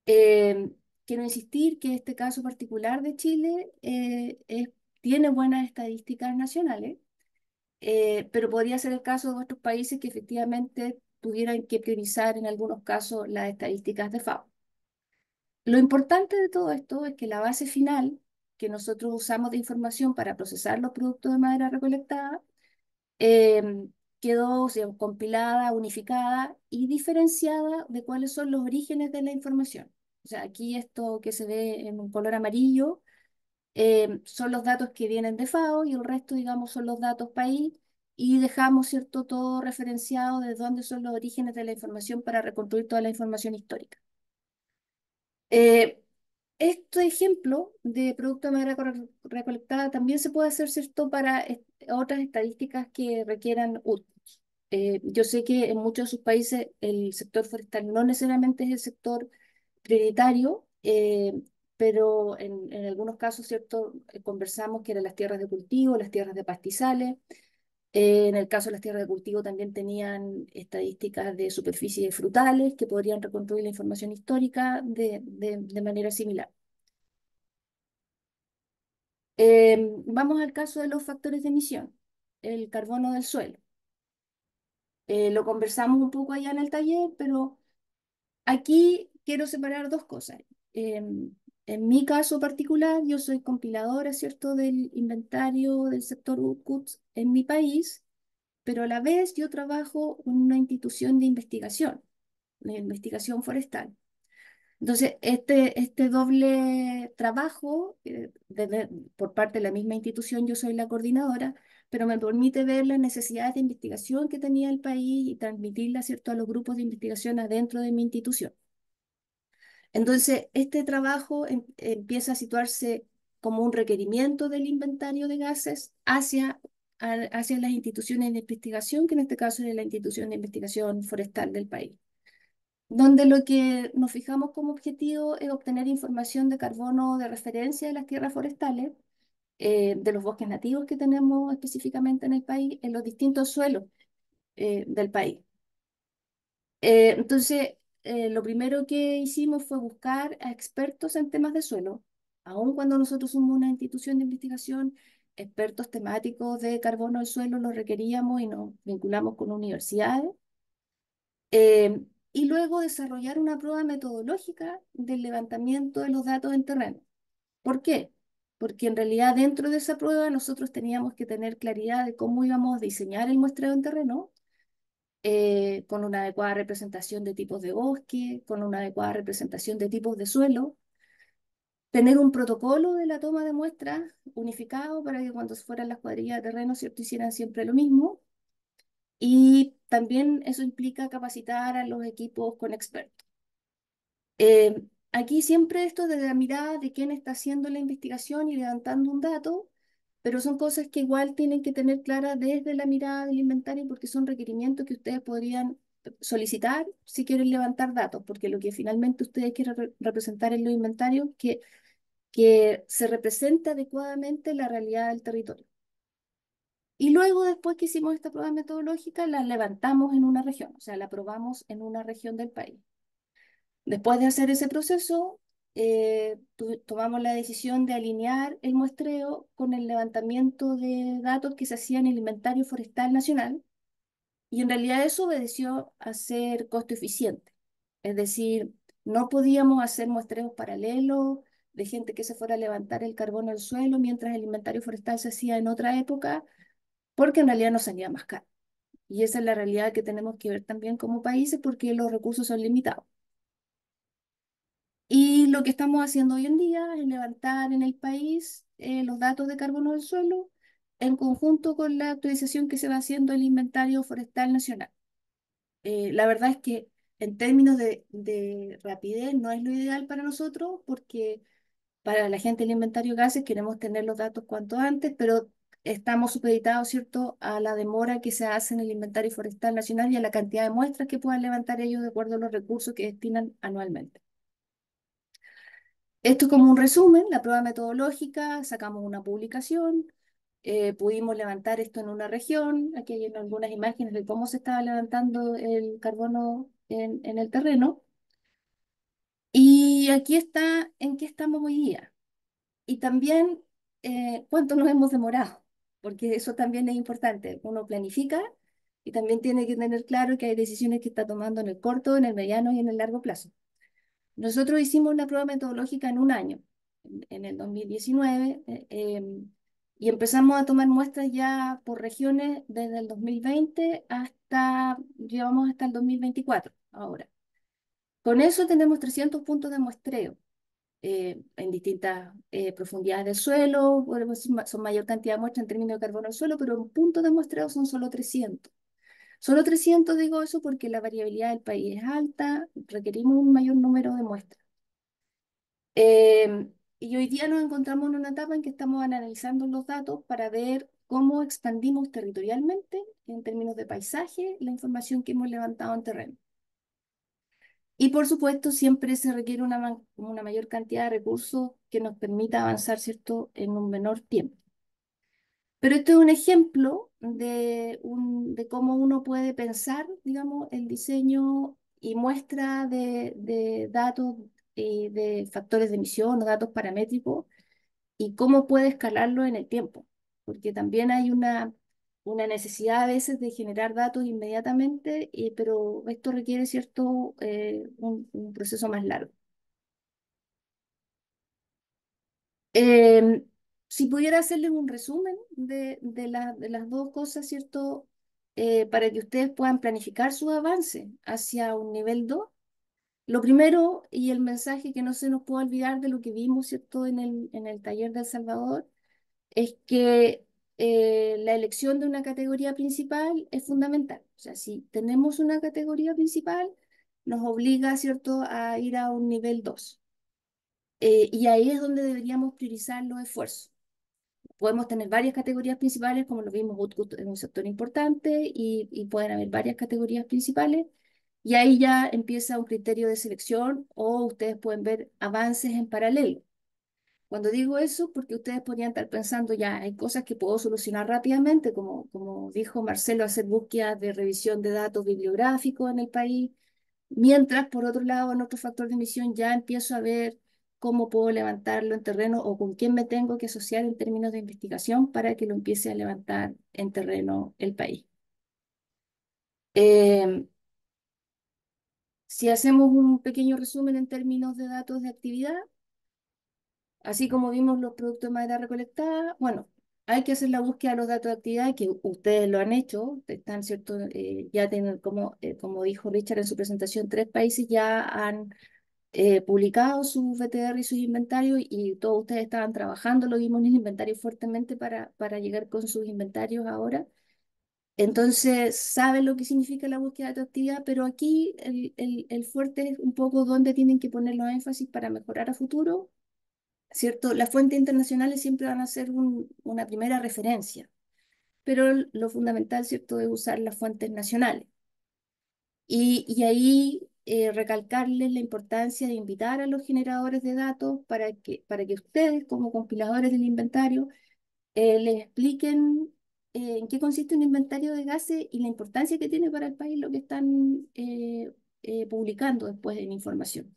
Eh, Quiero insistir que este caso particular de Chile tiene buenas estadísticas nacionales, pero podría ser el caso de otros países que efectivamente tuvieran que priorizar en algunos casos las estadísticas de FAO. Lo importante de todo esto es que la base final que nosotros usamos de información para procesar los productos de madera recolectada eh, quedó, o sea, compilada, unificada y diferenciada de cuáles son los orígenes de la información. O sea, aquí esto que se ve en un color amarillo son los datos que vienen de FAO y el resto, digamos, son los datos país y dejamos, ¿cierto?, todo referenciado de dónde son los orígenes de la información para reconstruir toda la información histórica. Eh, este ejemplo de producto de madera recolectada también se puede hacer, ¿cierto?, para otras estadísticas que requieran outputs. Yo sé que en muchos de sus países el sector forestal no necesariamente es el sector prioritario, pero en algunos casos, ¿cierto? Conversamos que eran las tierras de cultivo, las tierras de pastizales. En el caso de las tierras de cultivo también tenían estadísticas de superficies frutales que podrían reconstruir la información histórica de manera similar. Vamos al caso de los factores de emisión, el carbono del suelo. Lo conversamos un poco allá en el taller, pero aquí quiero separar dos cosas. En mi caso particular, yo soy compiladora, ¿cierto?, del inventario del sector UTCUTS en mi país, pero a la vez yo trabajo en una institución de investigación forestal. Entonces, este doble trabajo, por parte de la misma institución, yo soy la coordinadora, pero me permite ver las necesidades de investigación que tenía el país y transmitirlas, ¿cierto?, a los grupos de investigación adentro de mi institución. Entonces, este trabajo empieza a situarse como un requerimiento del inventario de gases hacia las instituciones de investigación, que en este caso es la institución de investigación forestal del país, donde lo que nos fijamos como objetivo es obtener información de carbono de referencia de las tierras forestales, de los bosques nativos que tenemos específicamente en el país, en los distintos suelos del país. Entonces, lo primero que hicimos fue buscar a expertos en temas de suelo, aun cuando nosotros somos una institución de investigación, expertos temáticos de carbono del suelo los requeríamos y nos vinculamos con universidades. Y luego desarrollar una prueba metodológica del levantamiento de los datos en terreno. ¿Por qué? Porque en realidad dentro de esa prueba nosotros teníamos que tener claridad de cómo íbamos a diseñar el muestreo en terreno, con una adecuada representación de tipos de bosque, con una adecuada representación de tipos de suelo, tener un protocolo de la toma de muestras unificado para que cuando fueran las cuadrillas de terreno, ¿cierto?, hicieran siempre lo mismo. Y también eso implica capacitar a los equipos con expertos. Aquí siempre esto desde la mirada de quién está haciendo la investigación y levantando un dato, pero son cosas que igual tienen que tener claras desde la mirada del inventario porque son requerimientos que ustedes podrían solicitar si quieren levantar datos, porque lo que finalmente ustedes quieren representar en los inventarios que se represente adecuadamente la realidad del territorio. Y luego, después que hicimos esta prueba metodológica, la levantamos en una región, o sea, la probamos en una región del país. Después de hacer ese proceso, tomamos la decisión de alinear el muestreo con el levantamiento de datos que se hacía en el Inventario Forestal Nacional, y en realidad eso obedeció a ser costo eficiente. Es decir, no podíamos hacer muestreos paralelos de gente que se fuera a levantar el carbono del suelo mientras el inventario forestal se hacía en otra época, porque en realidad nos salía más caro. Y esa es la realidad que tenemos que ver también como países porque los recursos son limitados. Y lo que estamos haciendo hoy en día es levantar en el país los datos de carbono del suelo en conjunto con la actualización que se va haciendo del inventario forestal nacional. La verdad es que en términos de rapidez no es lo ideal para nosotros porque para la gente del inventario de gases queremos tener los datos cuanto antes, pero estamos supeditados, ¿cierto?, a la demora que se hace en el inventario forestal nacional y a la cantidad de muestras que puedan levantar ellos de acuerdo a los recursos que destinan anualmente. Esto es como un resumen, la prueba metodológica, sacamos una publicación, pudimos levantar esto en una región, aquí hay algunas imágenes de cómo se estaba levantando el carbono en el terreno, y aquí está en qué estamos hoy día, y también cuánto nos hemos demorado, porque eso también es importante, uno planifica y también tiene que tener claro que hay decisiones que está tomando en el corto, en el mediano y en el largo plazo. Nosotros hicimos la prueba metodológica en un año, en el 2019, y empezamos a tomar muestras ya por regiones desde el 2020 llevamos hasta el 2024 ahora. Con eso tenemos 300 puntos de muestreo en distintas profundidades del suelo, son mayor cantidad de muestras en términos de carbono del suelo, pero en puntos de muestreo son solo 300. Solo 300 digo eso porque la variabilidad del país es alta, requerimos un mayor número de muestras. Y hoy día nos encontramos en una etapa en que estamos analizando los datos para ver cómo expandimos territorialmente, en términos de paisaje, la información que hemos levantado en terreno. Y por supuesto, siempre se requiere una mayor cantidad de recursos que nos permita avanzar, ¿cierto?, en un menor tiempo. Pero este es un ejemplo de cómo uno puede pensar, digamos, el diseño y muestra de datos de factores de emisión o datos paramétricos y cómo puede escalarlo en el tiempo. Porque también hay una necesidad a veces de generar datos inmediatamente, pero esto requiere cierto, un proceso más largo. Em, si pudiera hacerles un resumen de las dos cosas, ¿cierto? Para que ustedes puedan planificar su avance hacia un nivel 2. Lo primero, y el mensaje que no se nos puede olvidar de lo que vimos, ¿cierto?, en el taller de El Salvador, es que la elección de una categoría principal es fundamental. O sea, si tenemos una categoría principal, nos obliga, ¿cierto?, a ir a un nivel 2. Y ahí es donde deberíamos priorizar los esfuerzos. Podemos tener varias categorías principales, como lo vimos, Utcut es un sector importante y pueden haber varias categorías principales. Y ahí ya empieza un criterio de selección o ustedes pueden ver avances en paralelo. Cuando digo eso, porque ustedes podrían estar pensando, ya hay cosas que puedo solucionar rápidamente, como dijo Marcelo, hacer búsquedas de revisión de datos bibliográficos en el país. Mientras, por otro lado, en otro factor de emisión ya empiezo a ver cómo puedo levantarlo en terreno o con quién me tengo que asociar en términos de investigación para que lo empiece a levantar en terreno el país. Eh, si hacemos un pequeño resumen en términos de datos de actividad, así como vimos los productos de madera recolectada, bueno, hay que hacer la búsqueda de los datos de actividad que ustedes lo han hecho, están, ¿cierto? Ya tienen, como dijo Richard en su presentación, 3 países ya han publicado sus VTR y sus inventarios y todos ustedes estaban trabajando, lo vimos en el inventario fuertemente para llegar con sus inventarios ahora. Entonces, saben lo que significa la búsqueda de tu actividad, pero aquí el fuerte es un poco dónde tienen que poner los énfasis para mejorar a futuro, ¿cierto? Las fuentes internacionales siempre van a ser una primera referencia, pero lo fundamental, ¿cierto?, es usar las fuentes nacionales. Y ahí recalcarles la importancia de invitar a los generadores de datos para que ustedes, como compiladores del inventario, les expliquen en qué consiste un inventario de gases y la importancia que tiene para el país lo que están publicando después en información.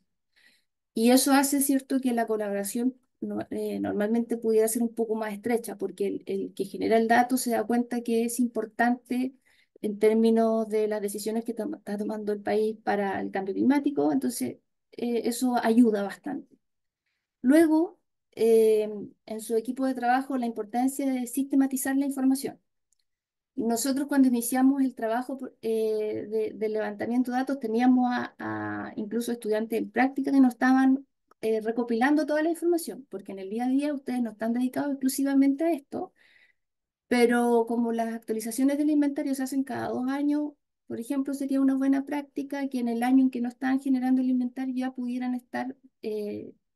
Y eso hace, cierto, que la colaboración normalmente pudiera ser un poco más estrecha, porque el que genera el dato se da cuenta que es importante en términos de las decisiones que está tomando el país para el cambio climático, entonces eso ayuda bastante. Luego, en su equipo de trabajo, la importancia de sistematizar la información. Nosotros cuando iniciamos el trabajo de levantamiento de datos teníamos a incluso estudiantes en práctica que nos estaban recopilando toda la información, porque en el día a día ustedes no están dedicados exclusivamente a esto, pero como las actualizaciones del inventario se hacen cada 2 años, por ejemplo, sería una buena práctica que en el año en que no están generando el inventario ya pudieran estar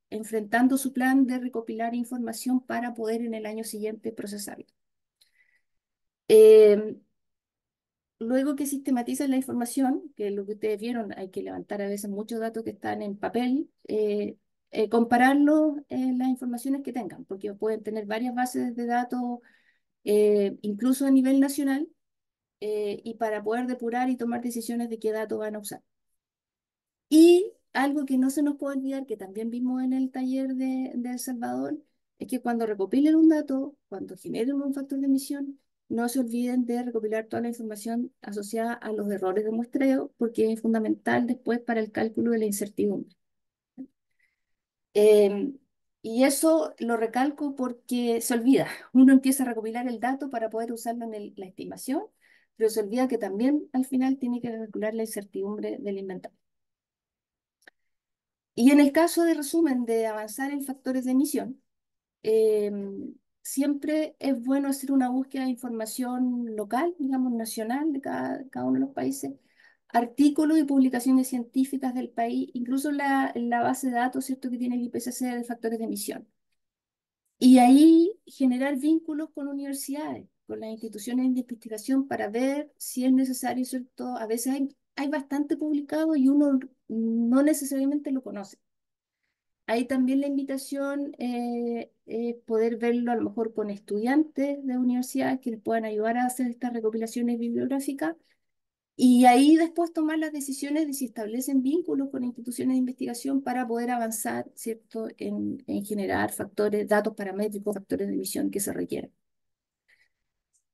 enfrentando su plan de recopilar información para poder en el año siguiente procesarlo. Eh, Luego que sistematizan la información, que es lo que ustedes vieron, hay que levantar a veces muchos datos que están en papel, compararlos en las informaciones que tengan, porque pueden tener varias bases de datos, incluso a nivel nacional, y para poder depurar y tomar decisiones de qué datos van a usar. Y algo que no se nos puede olvidar, que también vimos en el taller de El Salvador, es que cuando recopilen un dato, cuando generen un factor de emisión, no se olviden de recopilar toda la información asociada a los errores de muestreo, porque es fundamental después para el cálculo de la incertidumbre. Em, y eso lo recalco porque se olvida. Uno empieza a recopilar el dato para poder usarlo en la estimación, pero se olvida que también al final tiene que calcular la incertidumbre del inventario. Y en el caso de resumen de avanzar en factores de emisión, siempre es bueno hacer una búsqueda de información local, digamos, nacional de cada uno de los países, artículos y publicaciones científicas del país, incluso la base de datos, ¿cierto?, que tiene el IPCC de factores de emisión. Y ahí generar vínculos con universidades, con las instituciones de investigación para ver si es necesario, ¿cierto? A veces hay bastante publicado y uno no necesariamente lo conoce. Ahí también la invitación es poder verlo a lo mejor con estudiantes de universidades que les puedan ayudar a hacer estas recopilaciones bibliográficas y ahí después tomar las decisiones de si establecen vínculos con instituciones de investigación para poder avanzar, ¿cierto?, en generar factores, datos paramétricos, factores de emisión que se requieran.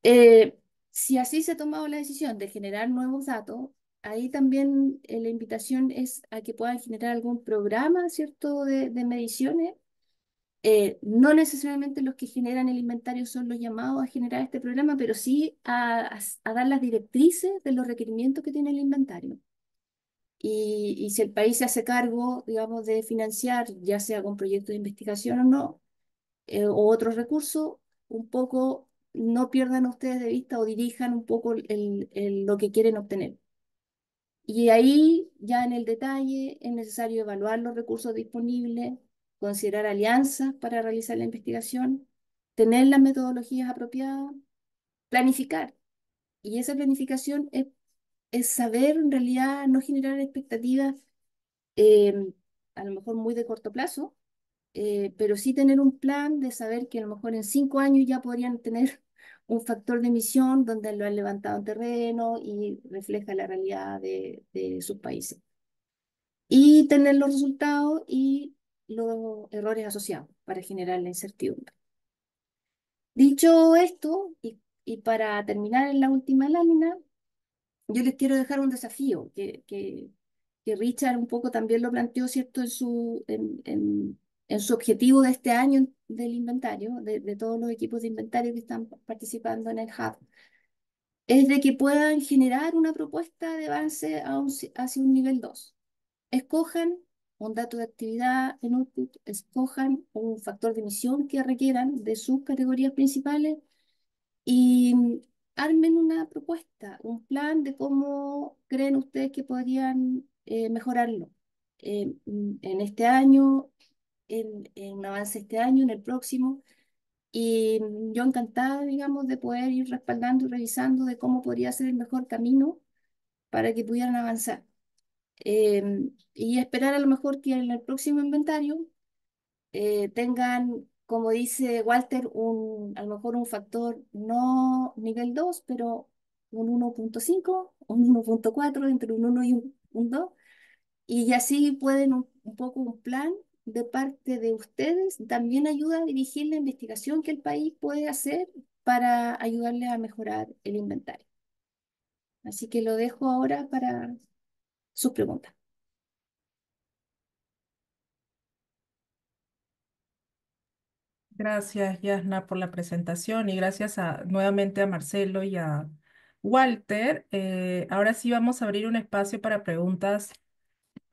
Eh, si así se ha tomado la decisión de generar nuevos datos, ahí también la invitación es a que puedan generar algún programa, ¿cierto?, de mediciones. No necesariamente los que generan el inventario son los llamados a generar este programa, pero sí a dar las directrices de los requerimientos que tiene el inventario. Y si el país se hace cargo, digamos, de financiar, ya sea con proyectos de investigación o no, o otros recursos, un poco no pierdan ustedes de vista o dirijan un poco lo que quieren obtener. Y ahí, ya en el detalle, es necesario evaluar los recursos disponibles, considerar alianzas para realizar la investigación, tener las metodologías apropiadas, planificar. Y esa planificación es saber, en realidad, no generar expectativas, eh, a lo mejor muy de corto plazo, pero sí tener un plan de saber que a lo mejor en 5 años ya podrían tener un factor de emisión donde lo han levantado en terreno y refleja la realidad de sus países. Y tener los resultados y los errores asociados para generar la incertidumbre. Dicho esto, y para terminar en la última lámina, yo les quiero dejar un desafío que Richard un poco también lo planteó, ¿cierto?, en su objetivo de este año del inventario, de todos los equipos de inventario que están participando en el Hub, es de que puedan generar una propuesta de avance hacia un nivel 2. Escojan un dato de actividad en output, escojan un factor de emisión que requieran de sus categorías principales y armen una propuesta, un plan de cómo creen ustedes que podrían mejorarlo en este año, en un avance este año, en el próximo. Y yo encantada, digamos, de poder ir respaldando y revisando de cómo podría ser el mejor camino para que pudieran avanzar. Y esperar a lo mejor que en el próximo inventario tengan, como dice Walter, a lo mejor un factor no nivel 2 pero un 1.5 un 1.4 entre un 1 y un 2 y así pueden un poco un plan de parte de ustedes también ayuda a dirigir la investigación que el país puede hacer para ayudarle a mejorar el inventario. Así que lo dejo ahora para sus preguntas. Gracias, Yasna, por la presentación y gracias nuevamente a Marcelo y a Walter. Ahora sí vamos a abrir un espacio para preguntas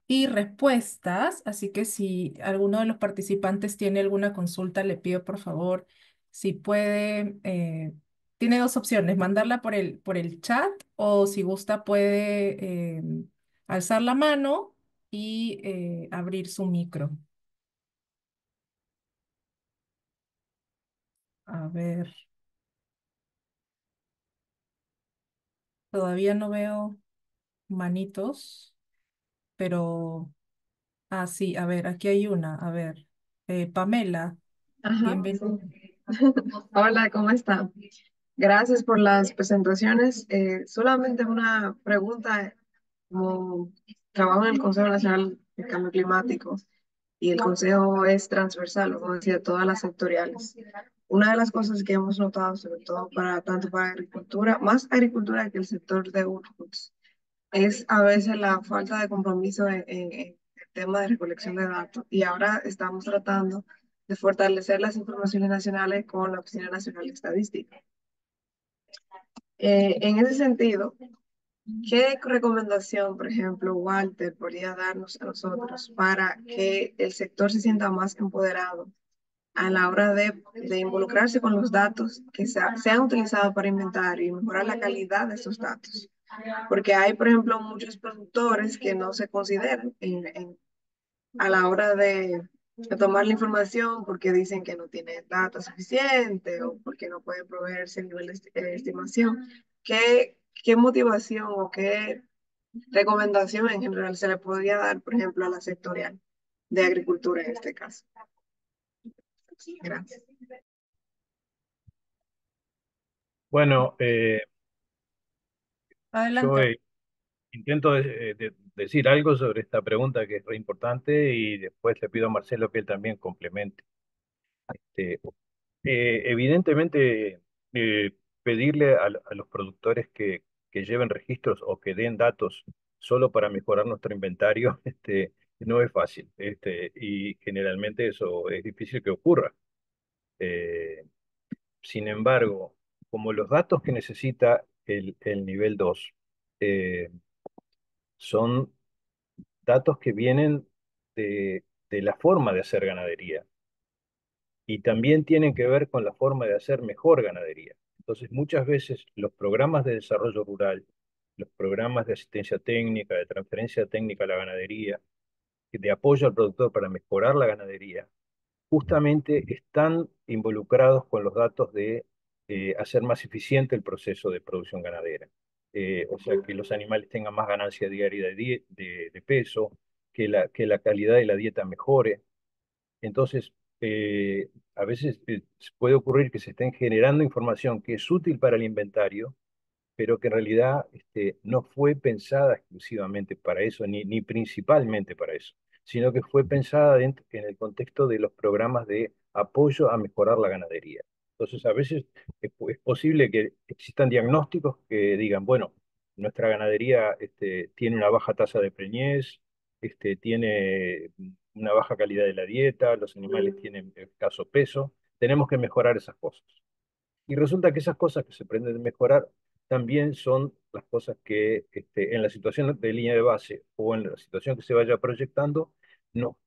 y respuestas, así que si alguno de los participantes tiene alguna consulta, le pido por favor si puede, tiene dos opciones, mandarla por el chat o si gusta puede alzar la mano y abrir su micro. A ver. Todavía no veo manitos, pero... Ah, sí, a ver, aquí hay una. A ver, Pamela, Ajá, bienvenida. sí. Hola, ¿cómo está? Gracias por las presentaciones. Solamente una pregunta, como trabajo en el Consejo Nacional de Cambio Climático y el consejo es transversal, como decía, todas las sectoriales. Una de las cosas que hemos notado, sobre todo para tanto para agricultura, más agricultura que el sector de Urcos, es a veces la falta de compromiso en el tema de recolección de datos. Y ahora estamos tratando de fortalecer las informaciones nacionales con la Oficina Nacional de Estadística. En ese sentido, ¿qué recomendación, por ejemplo, Walter podría darnos a nosotros para que el sector se sienta más empoderado a la hora de involucrarse con los datos que sean utilizados para inventario y mejorar la calidad de esos datos? Porque hay, por ejemplo, muchos productores que no se consideran a la hora de tomar la información porque dicen que no tienen data suficiente o porque no pueden proveerse el nivel de estimación. ¿Qué motivación o qué recomendación en general se le podría dar, por ejemplo, a la sectorial de agricultura en este caso? Gracias. Bueno, yo Adelante. intento decir algo sobre esta pregunta que es re importante y después le pido a Marcelo que él también complemente. Este, evidentemente, pedirle a los productores que lleven registros o que den datos solo para mejorar nuestro inventario, no es fácil, y generalmente eso es difícil que ocurra. Eh, Sin embargo, como los datos que necesita el nivel 2 eh, son datos que vienen de la forma de hacer ganadería, y también tienen que ver con la forma de hacer mejor ganadería. Entonces, muchas veces los programas de desarrollo rural, los programas de asistencia técnica, de transferencia técnica a la ganadería, de apoyo al productor para mejorar la ganadería, justamente están involucrados con los datos de hacer más eficiente el proceso de producción ganadera. O sea, que los animales tengan más ganancia diaria de peso, que la calidad de la dieta mejore. Entonces, a veces puede ocurrir que se estén generando información que es útil para el inventario, pero que en realidad no fue pensada exclusivamente para eso, ni principalmente para eso, sino que fue pensada en el contexto de los programas de apoyo a mejorar la ganadería. Entonces, a veces es posible que existan diagnósticos que digan, bueno, nuestra ganadería tiene una baja tasa de preñez, tiene una baja calidad de la dieta, los animales tienen escaso peso, tenemos que mejorar esas cosas. Y resulta que esas cosas que se pretenden mejorar también son las cosas que en la situación de línea de base o en la situación que se vaya proyectando, no,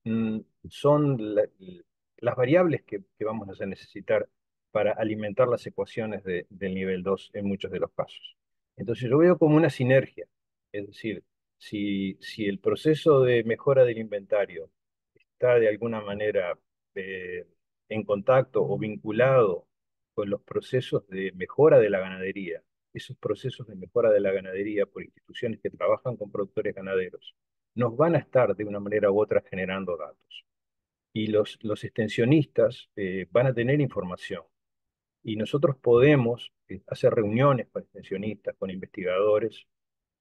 son las variables que vamos a necesitar para alimentar las ecuaciones del nivel 2 en muchos de los casos. Entonces yo veo como una sinergia, es decir, si el proceso de mejora del inventario está de alguna manera eh, en contacto o vinculado con los procesos de mejora de la ganadería, esos procesos de mejora de la ganadería por instituciones que trabajan con productores ganaderos, nos van a estar de una manera u otra generando datos. Y los extensionistas van a tener información. Y nosotros podemos hacer reuniones con extensionistas, con investigadores,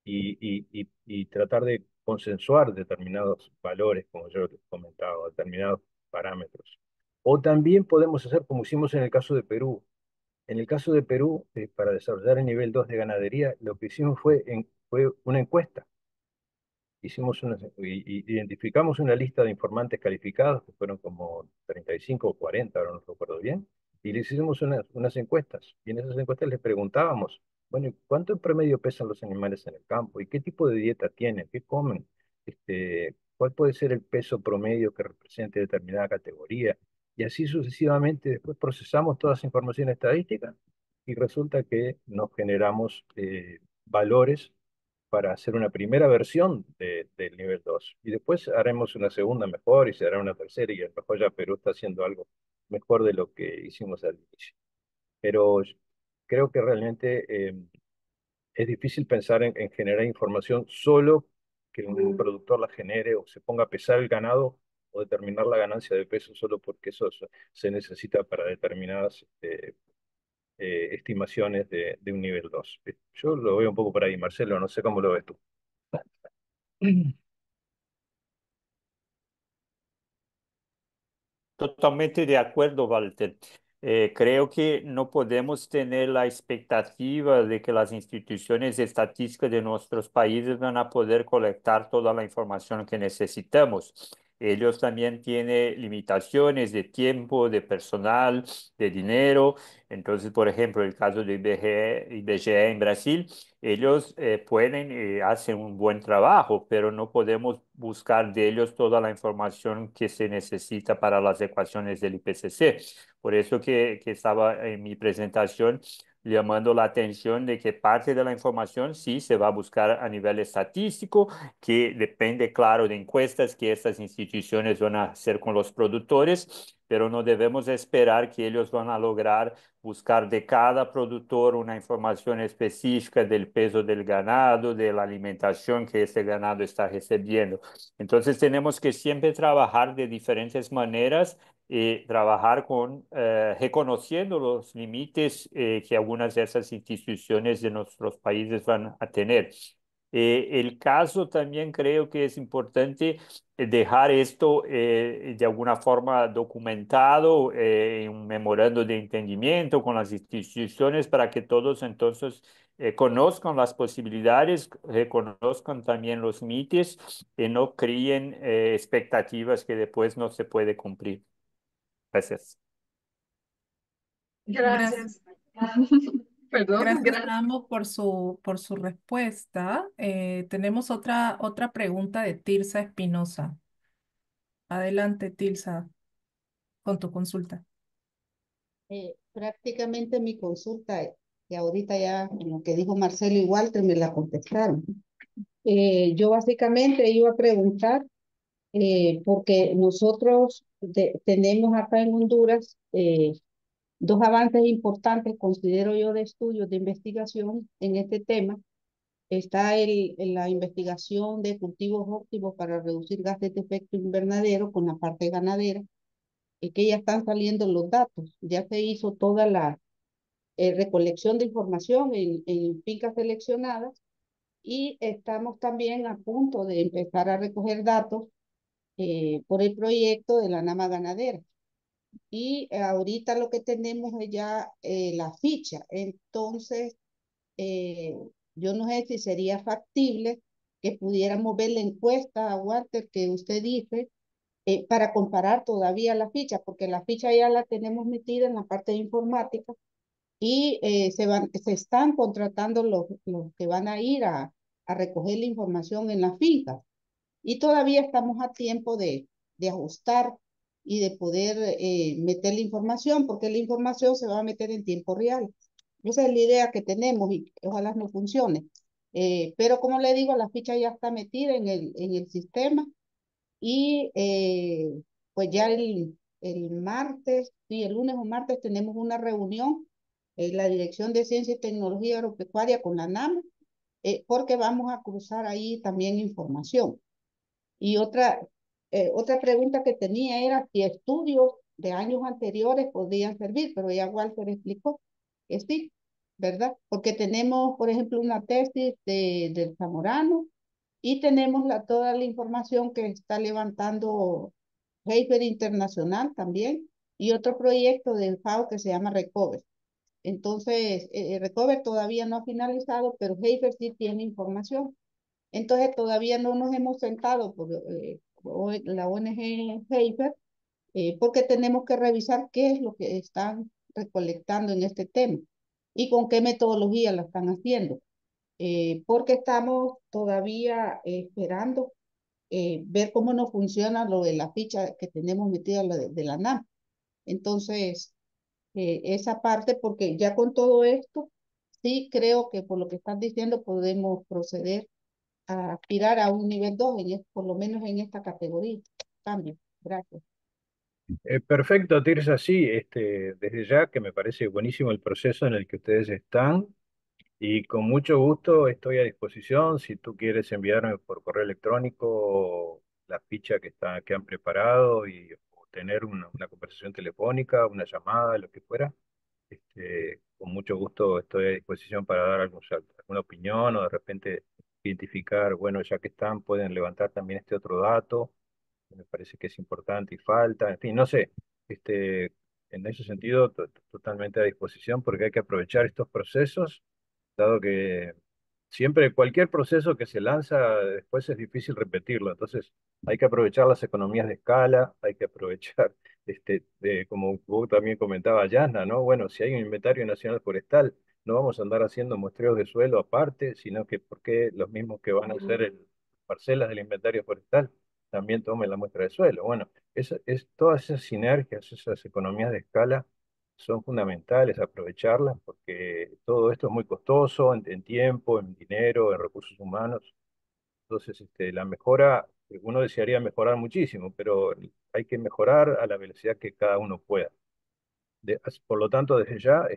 y tratar de consensuar determinados valores, como yo les comentaba, determinados parámetros. O también podemos hacer como hicimos en el caso de Perú. En el caso de Perú, para desarrollar el nivel 2 de ganadería, lo que hicimos fue una encuesta. Identificamos una lista de informantes calificados, que fueron como 35 o 40, ahora no recuerdo bien, y les hicimos unas encuestas. Y en esas encuestas les preguntábamos, bueno, ¿y cuánto en promedio pesan los animales en el campo? ¿Y qué tipo de dieta tienen? ¿Qué comen? ¿Cuál puede ser el peso promedio que represente determinada categoría? Y así sucesivamente, después procesamos toda esa información estadística y resulta que nos generamos valores para hacer una primera versión del nivel 2. Y después haremos una segunda mejor y se hará una tercera y a lo mejor ya Perú está haciendo algo mejor de lo que hicimos al inicio. Pero creo que realmente es difícil pensar en generar información solo que un productor la genere o se ponga a pesar el ganado o determinar la ganancia de peso solo porque eso se necesita para determinadas estimaciones de un nivel 2. Yo lo veo un poco por ahí, Marcelo, no sé cómo lo ves tú. Totalmente de acuerdo, Walter. Creo que no podemos tener la expectativa de que las instituciones estadísticas de nuestros países van a poder colectar toda la información que necesitamos. Ellos también tienen limitaciones de tiempo, de personal, de dinero. Entonces, por ejemplo, el caso de IBGE en Brasil, ellos pueden, hacen un buen trabajo, pero no podemos buscar de ellos toda la información que se necesita para las ecuaciones del IPCC. Por eso que estaba en mi presentación llamando la atención de que parte de la información sí se va a buscar a nivel estadístico, que depende, claro, de encuestas que estas instituciones van a hacer con los productores, pero no debemos esperar que ellos van a lograr buscar de cada productor una información específica del peso del ganado, de la alimentación que ese ganado está recibiendo. Entonces tenemos que siempre trabajar de diferentes maneras y trabajar con reconociendo los límites que algunas de esas instituciones de nuestros países van a tener. El caso también creo que es importante dejar esto de alguna forma documentado en un memorando de entendimiento con las instituciones para que todos entonces conozcan las posibilidades, reconozcan también los límites y no críen expectativas que después no se puede cumplir. Gracias. Gracias, Gracias. Perdón, gracias, gracias. Amo, por su respuesta. Tenemos otra pregunta de Tirsa Espinosa. Adelante, Tirsa, con tu consulta. Prácticamente mi consulta, que ahorita ya, como que dijo Marcelo y Walter, me la contestaron. Yo básicamente iba a preguntar, porque nosotros tenemos acá en Honduras dos avances importantes, considero yo, de estudios de investigación en este tema. Está en la investigación de cultivos óptimos para reducir gases de efecto invernadero con la parte ganadera, y que ya están saliendo los datos. Ya se hizo toda la recolección de información en fincas seleccionadas y estamos también a punto de empezar a recoger datos por el proyecto de la Nama Ganadera. Y ahorita lo que tenemos es ya la ficha. Entonces, eh, yo no sé si sería factible que pudiéramos ver la encuesta, Walter, que usted dice, para comparar todavía la ficha, porque la ficha ya la tenemos metida en la parte de informática y se están contratando los que van a ir a recoger la información en las fincas. Y todavía estamos a tiempo de ajustar y de poder meter la información, porque la información se va a meter en tiempo real. Esa es la idea que tenemos y ojalá no funcione. Pero como le digo, la ficha ya está metida en el sistema y pues ya el martes, sí, el lunes o martes tenemos una reunión en la Dirección de Ciencia y Tecnología Agropecuaria con la NAM, porque vamos a cruzar ahí también información. Y otra pregunta que tenía era si estudios de años anteriores podrían servir, pero ya Walter explicó que sí, ¿verdad? Porque tenemos, por ejemplo, una tesis del Zamorano y tenemos toda la información que está levantando Heifer Internacional también y otro proyecto del FAO que se llama Recover. Entonces, Recover todavía no ha finalizado, pero Heifer sí tiene información. Entonces, todavía no nos hemos sentado por la ONG Heifer, porque tenemos que revisar qué es lo que están recolectando en este tema y con qué metodología lo están haciendo, porque estamos todavía esperando ver cómo nos funciona lo de la ficha que tenemos metida de la NAM. Entonces, esa parte, porque ya con todo esto, sí creo que por lo que están diciendo podemos proceder a aspirar a un nivel 2 por lo menos en esta categoría. Cambio. Gracias. Perfecto, Tirsa, sí, desde ya que me parece buenísimo el proceso en el que ustedes están. Y con mucho gusto estoy a disposición si tú quieres enviarme por correo electrónico la ficha que han preparado y o tener una conversación telefónica, una llamada, lo que fuera. Con mucho gusto estoy a disposición para dar alguna opinión o de repente identificar, bueno, ya que están, pueden levantar también este otro dato, que me parece que es importante y falta, en fin, no sé, en ese sentido totalmente a disposición porque hay que aprovechar estos procesos, dado que siempre cualquier proceso que se lanza después es difícil repetirlo, entonces hay que aprovechar las economías de escala, hay que aprovechar, como vos también comentaba, Yasna, ¿no? Bueno, si hay un inventario nacional forestal, no vamos a andar haciendo muestreos de suelo aparte, sino que porque los mismos que van a hacer parcelas del inventario forestal también tomen la muestra de suelo. Bueno, todas esas sinergias, esas economías de escala son fundamentales aprovecharlas porque todo esto es muy costoso en tiempo, en dinero, en recursos humanos. Entonces, la mejora, uno desearía mejorar muchísimo, pero hay que mejorar a la velocidad que cada uno pueda. Por lo tanto, desde ya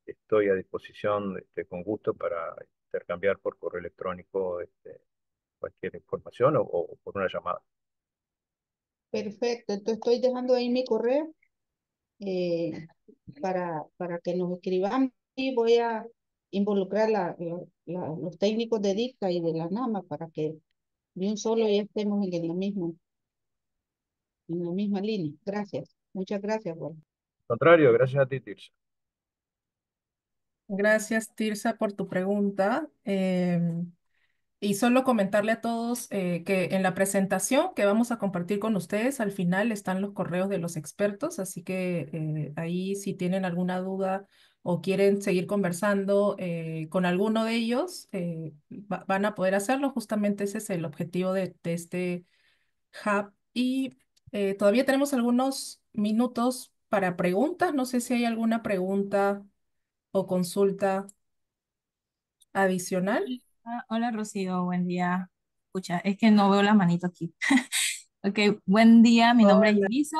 estoy a disposición con gusto para intercambiar por correo electrónico cualquier información o por una llamada. Perfecto, entonces estoy dejando ahí mi correo eh, para que nos escribamos y voy a involucrar los técnicos de DICTA y de la NAMA para que de un solo ya estemos en la misma línea. Gracias, muchas gracias, Juan. Al contrario, gracias a ti, Tirsa. Gracias, Tirsa, por tu pregunta. Y solo comentarle a todos que en la presentación que vamos a compartir con ustedes, al final están los correos de los expertos, así que ahí si tienen alguna duda o quieren seguir conversando con alguno de ellos, van a poder hacerlo. Justamente ese es el objetivo de este hub. Y todavía tenemos algunos minutos para preguntas. No sé si hay alguna pregunta o consulta adicional. Hola Rocío, buen día. Escucha, es que no veo la manito aquí. Ok, buen día, mi nombre es Hola. Yulisa,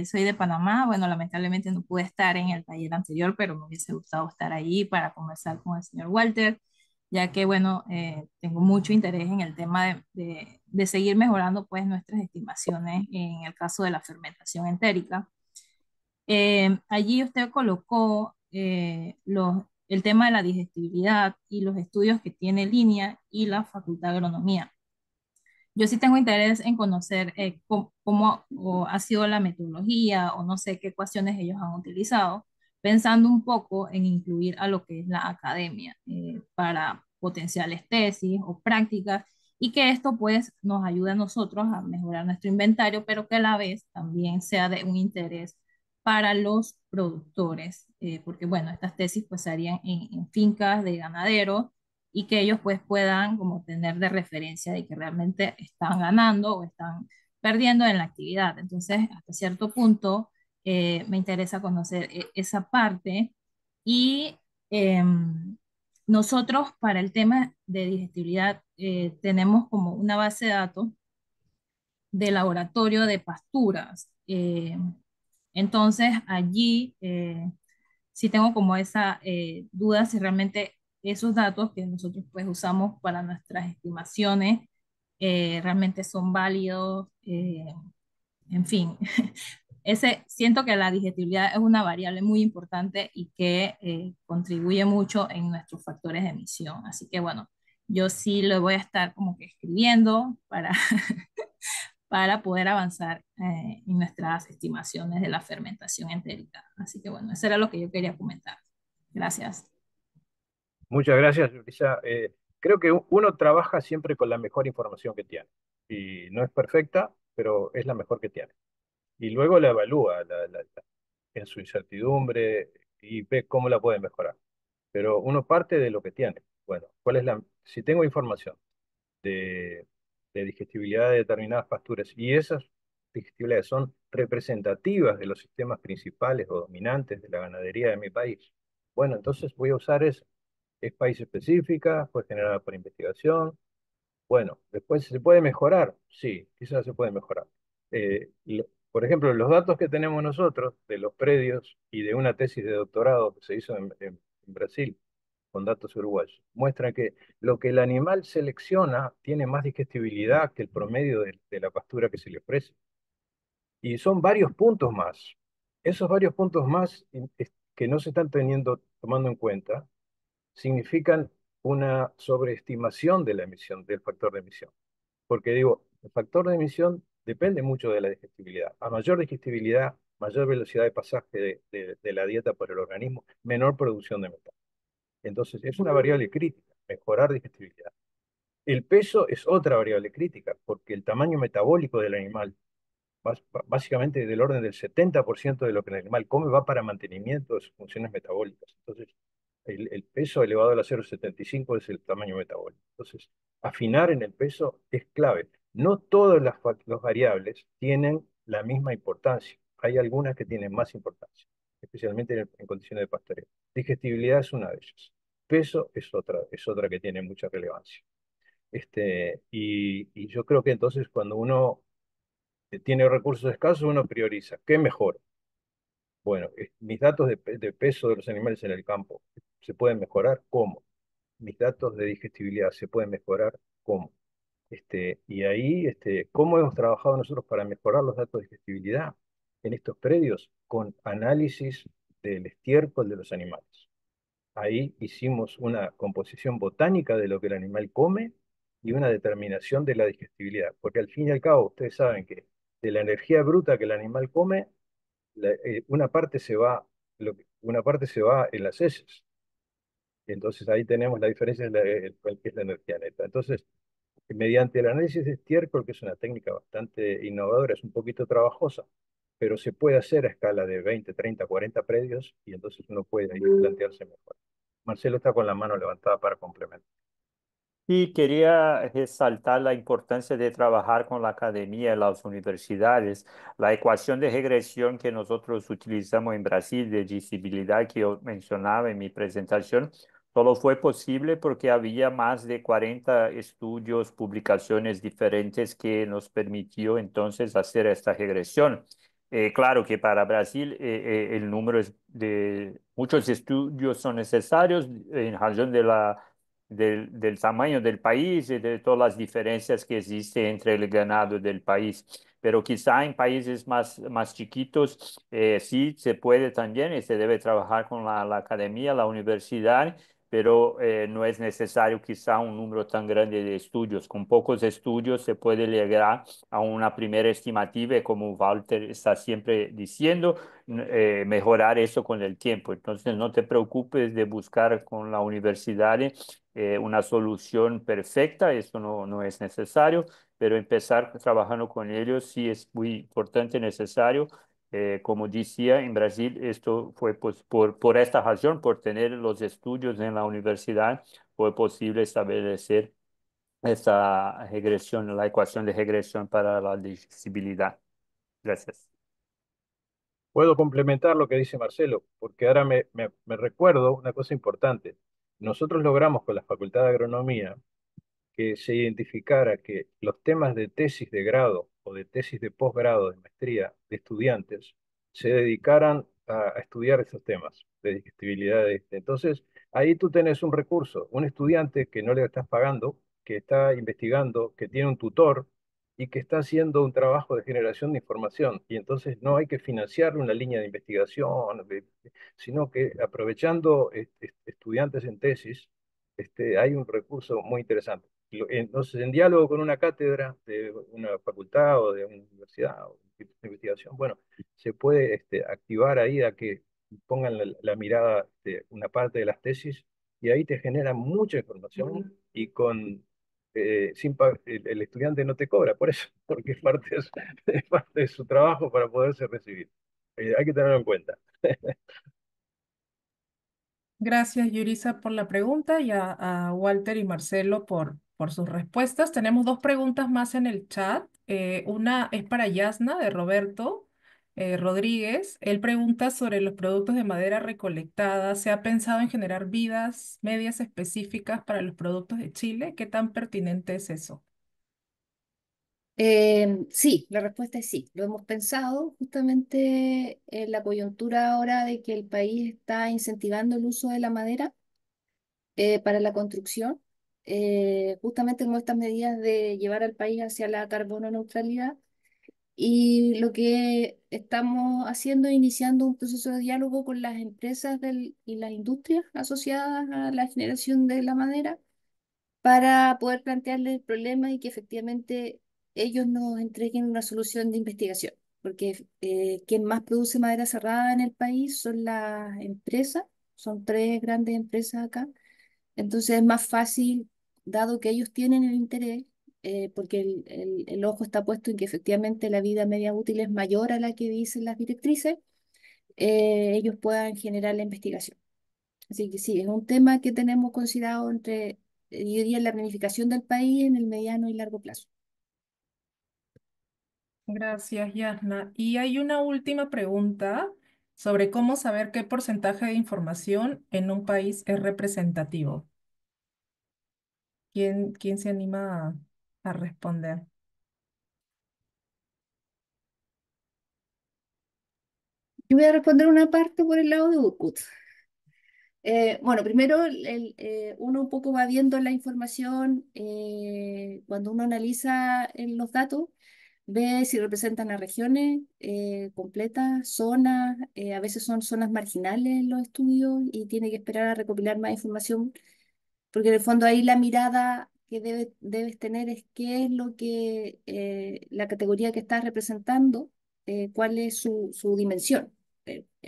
soy de Panamá. Bueno, lamentablemente no pude estar en el taller anterior, pero me hubiese gustado estar ahí para conversar con el señor Walter, ya que, bueno, tengo mucho interés en el tema de seguir mejorando pues nuestras estimaciones en el caso de la fermentación entérica. Allí usted colocó el tema de la digestibilidad y los estudios que tiene línea y la Facultad de Agronomía. Yo sí tengo interés en conocer cómo o ha sido la metodología o no sé qué ecuaciones ellos han utilizado, pensando un poco en incluir a lo que es la academia para potenciales tesis o prácticas y que esto pues nos ayude a nosotros a mejorar nuestro inventario, pero que a la vez también sea de un interés para los productores, porque bueno, estas tesis pues se harían en fincas de ganaderos y que ellos pues puedan como tener de referencia de que realmente están ganando o están perdiendo en la actividad. Entonces, hasta cierto punto, me interesa conocer esa parte y nosotros para el tema de digestibilidad tenemos como una base de datos de laboratorio de pasturas. Entonces, allí sí tengo como esa duda si realmente esos datos que nosotros pues usamos para nuestras estimaciones realmente son válidos, en fin. Siento que la digestibilidad es una variable muy importante y que contribuye mucho en nuestros factores de emisión. Así que bueno, yo sí lo voy a estar como que escribiendo para poder avanzar en nuestras estimaciones de la fermentación entérica. Así que bueno, eso era lo que yo quería comentar. Gracias. Muchas gracias, Luisa. Creo que uno trabaja siempre con la mejor información que tiene. Y no es perfecta, pero es la mejor que tiene. Y luego la evalúa en su incertidumbre y ve cómo la puede mejorar. Pero uno parte de lo que tiene. Bueno, si tengo información de, de digestibilidad de determinadas pasturas y esas digestibilidades son representativas de los sistemas principales o dominantes de la ganadería de mi país, bueno, entonces voy a usar eso. Es país específica, fue generada por investigación. Bueno, después se puede mejorar, sí, quizás se puede mejorar. Por ejemplo, los datos que tenemos nosotros de los predios y de una tesis de doctorado que se hizo en Brasil, con datos uruguayos, muestran que lo que el animal selecciona tiene más digestibilidad que el promedio de la pastura que se le ofrece. Y son varios puntos más. Esos varios puntos más que no se están tomando en cuenta significan una sobreestimación de la emisión, del factor de emisión. Porque digo, el factor de emisión depende mucho de la digestibilidad. A mayor digestibilidad, mayor velocidad de pasaje de la dieta por el organismo, menor producción de metano. Entonces, es una variable crítica, mejorar digestibilidad. El peso es otra variable crítica, porque el tamaño metabólico del animal, básicamente del orden del 70% de lo que el animal come, va para mantenimiento de sus funciones metabólicas. Entonces, el peso elevado al 0,75 es el tamaño metabólico. Entonces, afinar en el peso es clave. No todas las variables tienen la misma importancia. Hay algunas que tienen más importancia, especialmente en condiciones de pastoreo. Digestibilidad es una de ellas. Peso es otra que tiene mucha relevancia. Y yo creo que entonces cuando uno tiene recursos escasos, uno prioriza. ¿Qué mejor? Bueno, mis datos de peso de los animales en el campo se pueden mejorar. ¿Cómo? Mis datos de digestibilidad se pueden mejorar. ¿Cómo? Y ahí, ¿cómo hemos trabajado nosotros para mejorar los datos de digestibilidad en estos predios? Con análisis del estiércol de los animales. Ahí hicimos una composición botánica de lo que el animal come y una determinación de la digestibilidad, porque al fin y al cabo ustedes saben que de la energía bruta que el animal come, una parte se va, una parte se va en las heces. Entonces ahí tenemos la diferencia de que es la energía neta. Entonces, mediante el análisis de estiércol, que es una técnica bastante innovadora, es un poquito trabajosa, pero se puede hacer a escala de 20, 30, 40 predios y entonces uno puede ahí plantearse mejor. Marcelo está con la mano levantada para complementar. Y quería resaltar la importancia de trabajar con la academia y las universidades. La ecuación de regresión que nosotros utilizamos en Brasil de visibilidad que yo mencionaba en mi presentación, solo fue posible porque había más de 40 estudios, publicaciones diferentes que nos permitió entonces hacer esta regresión. Claro que para Brasil el número de muchos estudios son necesarios en razón de del tamaño del país y de todas las diferencias que existen entre el ganado del país. Pero quizá en países más chiquitos sí se puede también y se debe trabajar con la academia, la universidad, pero no es necesario quizá un número tan grande de estudios. Con pocos estudios se puede llegar a una primera estimativa y como Walter está siempre diciendo, mejorar eso con el tiempo. Entonces no te preocupes de buscar con la universidad una solución perfecta, eso no es necesario, pero empezar trabajando con ellos sí es muy importante, necesario. Como decía, en Brasil esto fue pues, por esta razón, por tener los estudios en la universidad, fue posible establecer esta regresión, la ecuación de regresión para la digestibilidad. Gracias. Puedo complementar lo que dice Marcelo, porque ahora me recuerdo una cosa importante. Nosotros logramos con la Facultad de Agronomía que se identificara que los temas de tesis de grado o de tesis de posgrado, de maestría de estudiantes, se dedicaran a estudiar esos temas de digestibilidad. Entonces, ahí tú tenés un recurso, un estudiante que no le estás pagando, que está investigando, que tiene un tutor y que está haciendo un trabajo de generación de información. Y entonces no hay que financiar una línea de investigación, sino que aprovechando estudiantes en tesis, hay un recurso muy interesante. Entonces, en diálogo con una cátedra de una facultad o de una universidad o de investigación, bueno, se puede activar ahí a que pongan la mirada de una parte de las tesis y ahí te genera mucha información y el estudiante no te cobra por eso, porque es parte de su trabajo para poderse recibir. Hay que tenerlo en cuenta. Gracias, Yurisa, por la pregunta y a Walter y Marcelo por sus respuestas. Tenemos dos preguntas más en el chat. Una es para Yasna, de Roberto Rodríguez. Él pregunta sobre los productos de madera recolectada. ¿Se ha pensado en generar vidas medias específicas para los productos de Chile? ¿Qué tan pertinente es eso? Sí, la respuesta es sí. Lo hemos pensado justamente en la coyuntura ahora de que el país está incentivando el uso de la madera. para la construcción, justamente con estas medidas de llevar al país hacia la carbono neutralidad. Y lo que estamos haciendo es iniciando un proceso de diálogo con las empresas y las industrias asociadas a la generación de la madera para poder plantearles el problema y que efectivamente ellos nos entreguen una solución de investigación. Porque quien más produce madera cerrada en el país son las empresas, son tres grandes empresas acá. Entonces es más fácil, dado que ellos tienen el interés, porque el ojo está puesto en que efectivamente la vida media útil es mayor a la que dicen las directrices, ellos puedan generar la investigación. Así que sí, es un tema que tenemos considerado entre, yo diría, la planificación del país en el mediano y largo plazo. Gracias, Yasna. Y hay una última pregunta sobre cómo saber qué porcentaje de información en un país es representativo. ¿Quién se anima a responder? Yo voy a responder una parte por el lado de Urkut. Bueno, primero uno un poco va viendo la información, cuando uno analiza los datos, ve si representan a regiones completas, zonas, a veces son zonas marginales en los estudios y tiene que esperar a recopilar más información, porque en el fondo ahí la mirada que debes tener es qué es lo que la categoría que estás representando, cuál es su dimensión.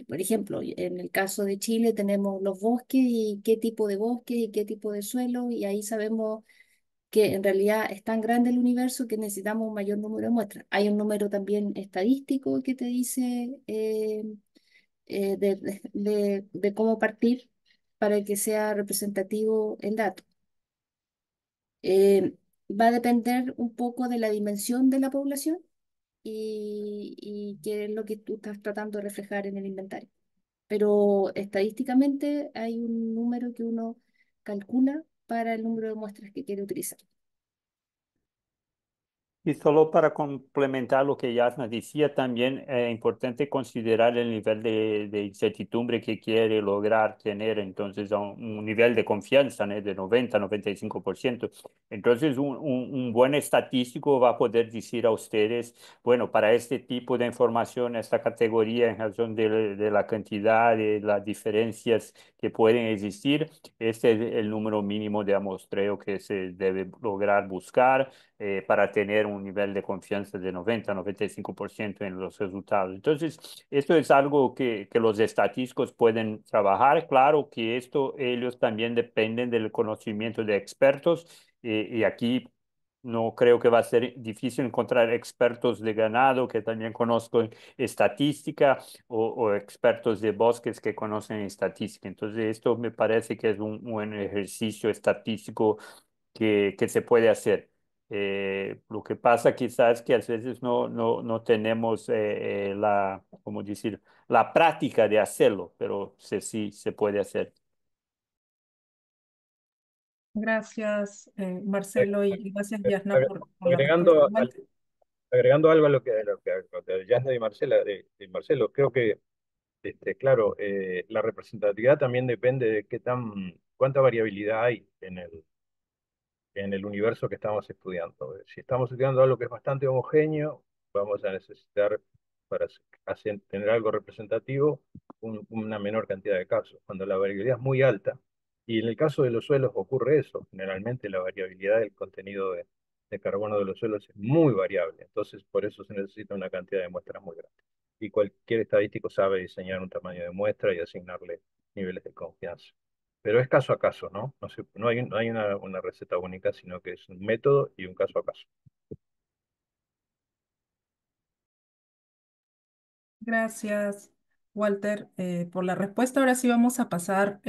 Por ejemplo, en el caso de Chile tenemos los bosques y qué tipo de bosques y qué tipo de suelo, y ahí sabemos que en realidad es tan grande el universo que necesitamos un mayor número de muestras. Hay un número también estadístico que te dice de cómo partir para que sea representativo el dato. Va a depender un poco de la dimensión de la población y qué es lo que tú estás tratando de reflejar en el inventario. Pero estadísticamente hay un número que uno calcula para el número de muestras que quiere utilizar. Y solo para complementar lo que Yasna decía, también es importante considerar el nivel de incertidumbre que quiere lograr tener, entonces a un nivel de confianza, ¿no? De 90-95%. Entonces, un buen estadístico va a poder decir a ustedes, bueno, para este tipo de información, esta categoría en razón de la cantidad, de las diferencias que pueden existir, este es el número mínimo de amostreo que se debe lograr buscar para tener un nivel de confianza de 90-95% en los resultados. Entonces, esto es algo que los estadísticos pueden trabajar. Claro que esto ellos también dependen del conocimiento de expertos y aquí no creo que va a ser difícil encontrar expertos de ganado que también conozcan estadística o expertos de bosques que conocen estadística. Entonces, esto me parece que es un buen ejercicio estadístico que se puede hacer. Lo que pasa quizás es que a veces no tenemos ¿cómo decir? La práctica de hacerlo, pero sí se puede hacer. Gracias, Eh, Marcelo, y gracias, eh, Yasna, ag- por la respuesta. Agregando, agregando algo a lo que Yasna y Marcela, de Marcelo, creo que, claro, la representatividad también depende de cuánta variabilidad hay en el universo que estamos estudiando. Si estamos estudiando algo que es bastante homogéneo, vamos a necesitar, para tener algo representativo, una menor cantidad de casos. Cuando la variabilidad es muy alta, y en el caso de los suelos ocurre eso, generalmente la variabilidad del contenido de carbono de los suelos es muy variable, entonces por eso se necesita una cantidad de muestras muy grande. Y cualquier estadístico sabe diseñar un tamaño de muestra y asignarle niveles de confianza. Pero es caso a caso, ¿no? No hay una receta única, sino que es un método y un caso a caso. Gracias, Walter, por la respuesta. Ahora sí vamos a pasar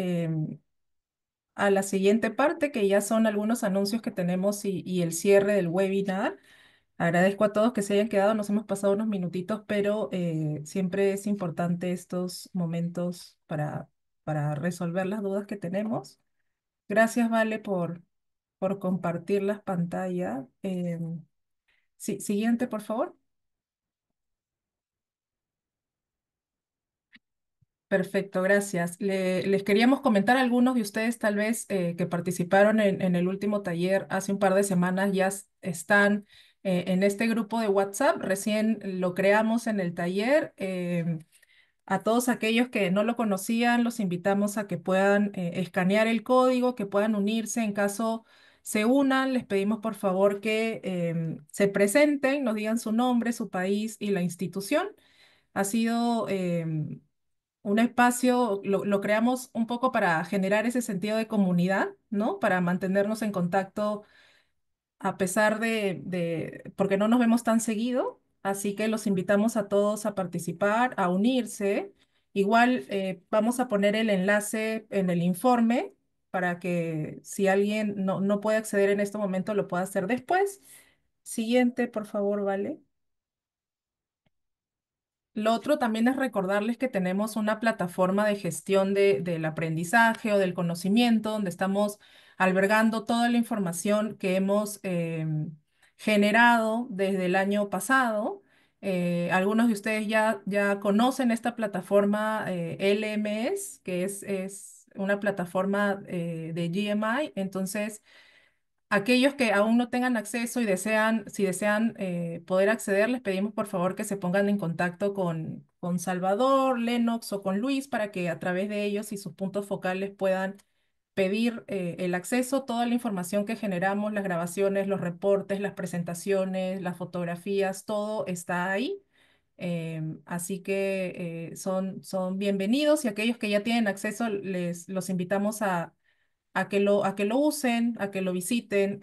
a la siguiente parte, que ya son algunos anuncios que tenemos y el cierre del webinar. Agradezco a todos que se hayan quedado, nos hemos pasado unos minutitos, pero siempre es importante estos momentos para resolver las dudas que tenemos. Gracias, Vale, por compartir las pantallas. Sí, siguiente, por favor. Perfecto, gracias. Les queríamos comentar a algunos de ustedes tal vez que participaron en el último taller hace un par de semanas, ya están en este grupo de WhatsApp. Recién lo creamos en el taller. A todos aquellos que no lo conocían, los invitamos a que puedan escanear el código, que puedan unirse. En caso se unan, les pedimos por favor que se presenten, nos digan su nombre, su país y la institución. Ha sido un espacio, lo creamos un poco para generar ese sentido de comunidad, ¿no? Para mantenernos en contacto a pesar porque no nos vemos tan seguido, así que los invitamos a todos a participar, a unirse. Igual vamos a poner el enlace en el informe para que si alguien no puede acceder en este momento, lo pueda hacer después. Siguiente, por favor, ¿vale? Lo otro también es recordarles que tenemos una plataforma de gestión del aprendizaje o del conocimiento, donde estamos albergando toda la información que hemos generado desde el año pasado. Algunos de ustedes ya conocen esta plataforma LMS, que es una plataforma de GMI. Entonces, aquellos que aún no tengan acceso y si desean poder acceder, les pedimos por favor que se pongan en contacto con Salvador, Lennox o con Luis para que a través de ellos y sus puntos focales puedan pedir el acceso. Toda la información que generamos, las grabaciones, los reportes, las presentaciones, las fotografías, todo está ahí. Así que son bienvenidos y aquellos que ya tienen acceso, los invitamos a que lo usen, a que lo visiten.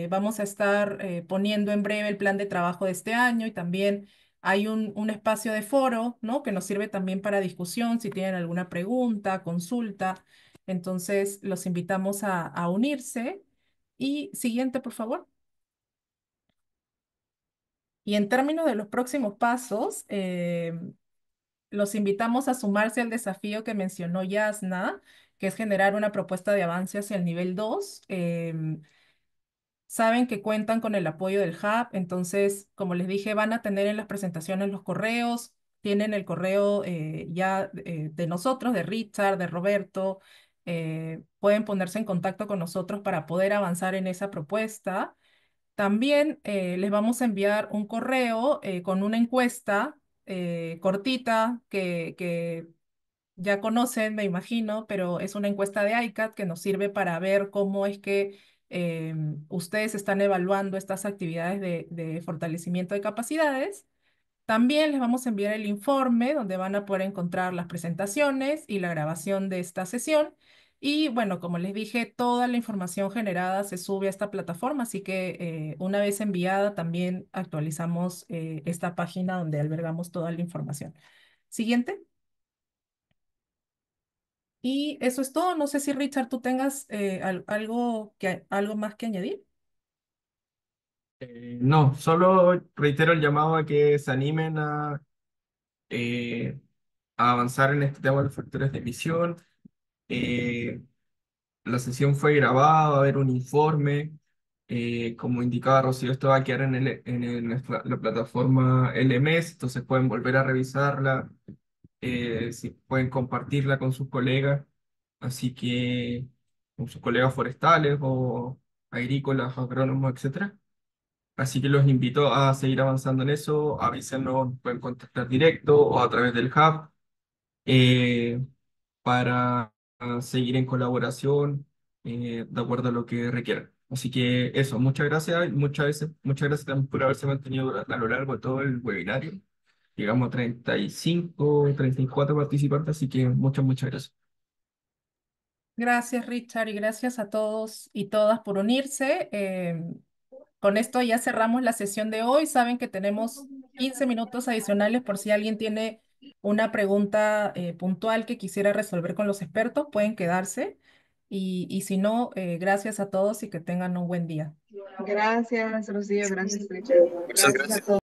Vamos a estar poniendo en breve el plan de trabajo de este año y también hay un espacio de foro, ¿no? Que nos sirve también para discusión, si tienen alguna pregunta, consulta. Entonces, los invitamos a unirse. Y siguiente, por favor. Y en términos de los próximos pasos, los invitamos a sumarse al desafío que mencionó Yasna, que es generar una propuesta de avance hacia el nivel 2. Saben que cuentan con el apoyo del Hub, entonces, como les dije, van a tener en las presentaciones los correos, tienen el correo ya de nosotros, de Richard, de Roberto, pueden ponerse en contacto con nosotros para poder avanzar en esa propuesta. También les vamos a enviar un correo con una encuesta cortita que ya conocen, me imagino, pero es una encuesta de ICAT que nos sirve para ver cómo es que ustedes están evaluando estas actividades de fortalecimiento de capacidades. También les vamos a enviar el informe donde van a poder encontrar las presentaciones y la grabación de esta sesión. Y bueno, como les dije, toda la información generada se sube a esta plataforma, así que una vez enviada también actualizamos esta página donde albergamos toda la información. Siguiente. Y eso es todo. No sé si Richard, tú tengas algo más que añadir. No, solo reitero el llamado a que se animen eh, a avanzar en este tema de los factores de emisión. Eh, la sesión fue grabada, va a haber un informe. Como indicaba Rocío, esto va a quedar la plataforma LMS, entonces pueden volver a revisarla, si pueden compartirla con sus colegas, así que con sus colegas forestales o agrícolas, agrónomos, etcétera. Así que los invito a seguir avanzando en eso, avísenos, pueden contactar directo o a través del hub eh, para seguir en colaboración de acuerdo a lo que requieran. Así que eso, muchas gracias y muchas gracias también por haberse mantenido a lo largo de todo el webinario. Llegamos a 34 participantes, así que muchas gracias. Gracias, Richard, y gracias a todos y todas por unirse. Con esto ya cerramos la sesión de hoy. Saben que tenemos 15 minutos adicionales por si alguien tiene una pregunta puntual que quisiera resolver con los expertos, pueden quedarse. Y si no, gracias a todos y que tengan un buen día. Gracias, Rocío, gracias, Richard. Gracias a todos.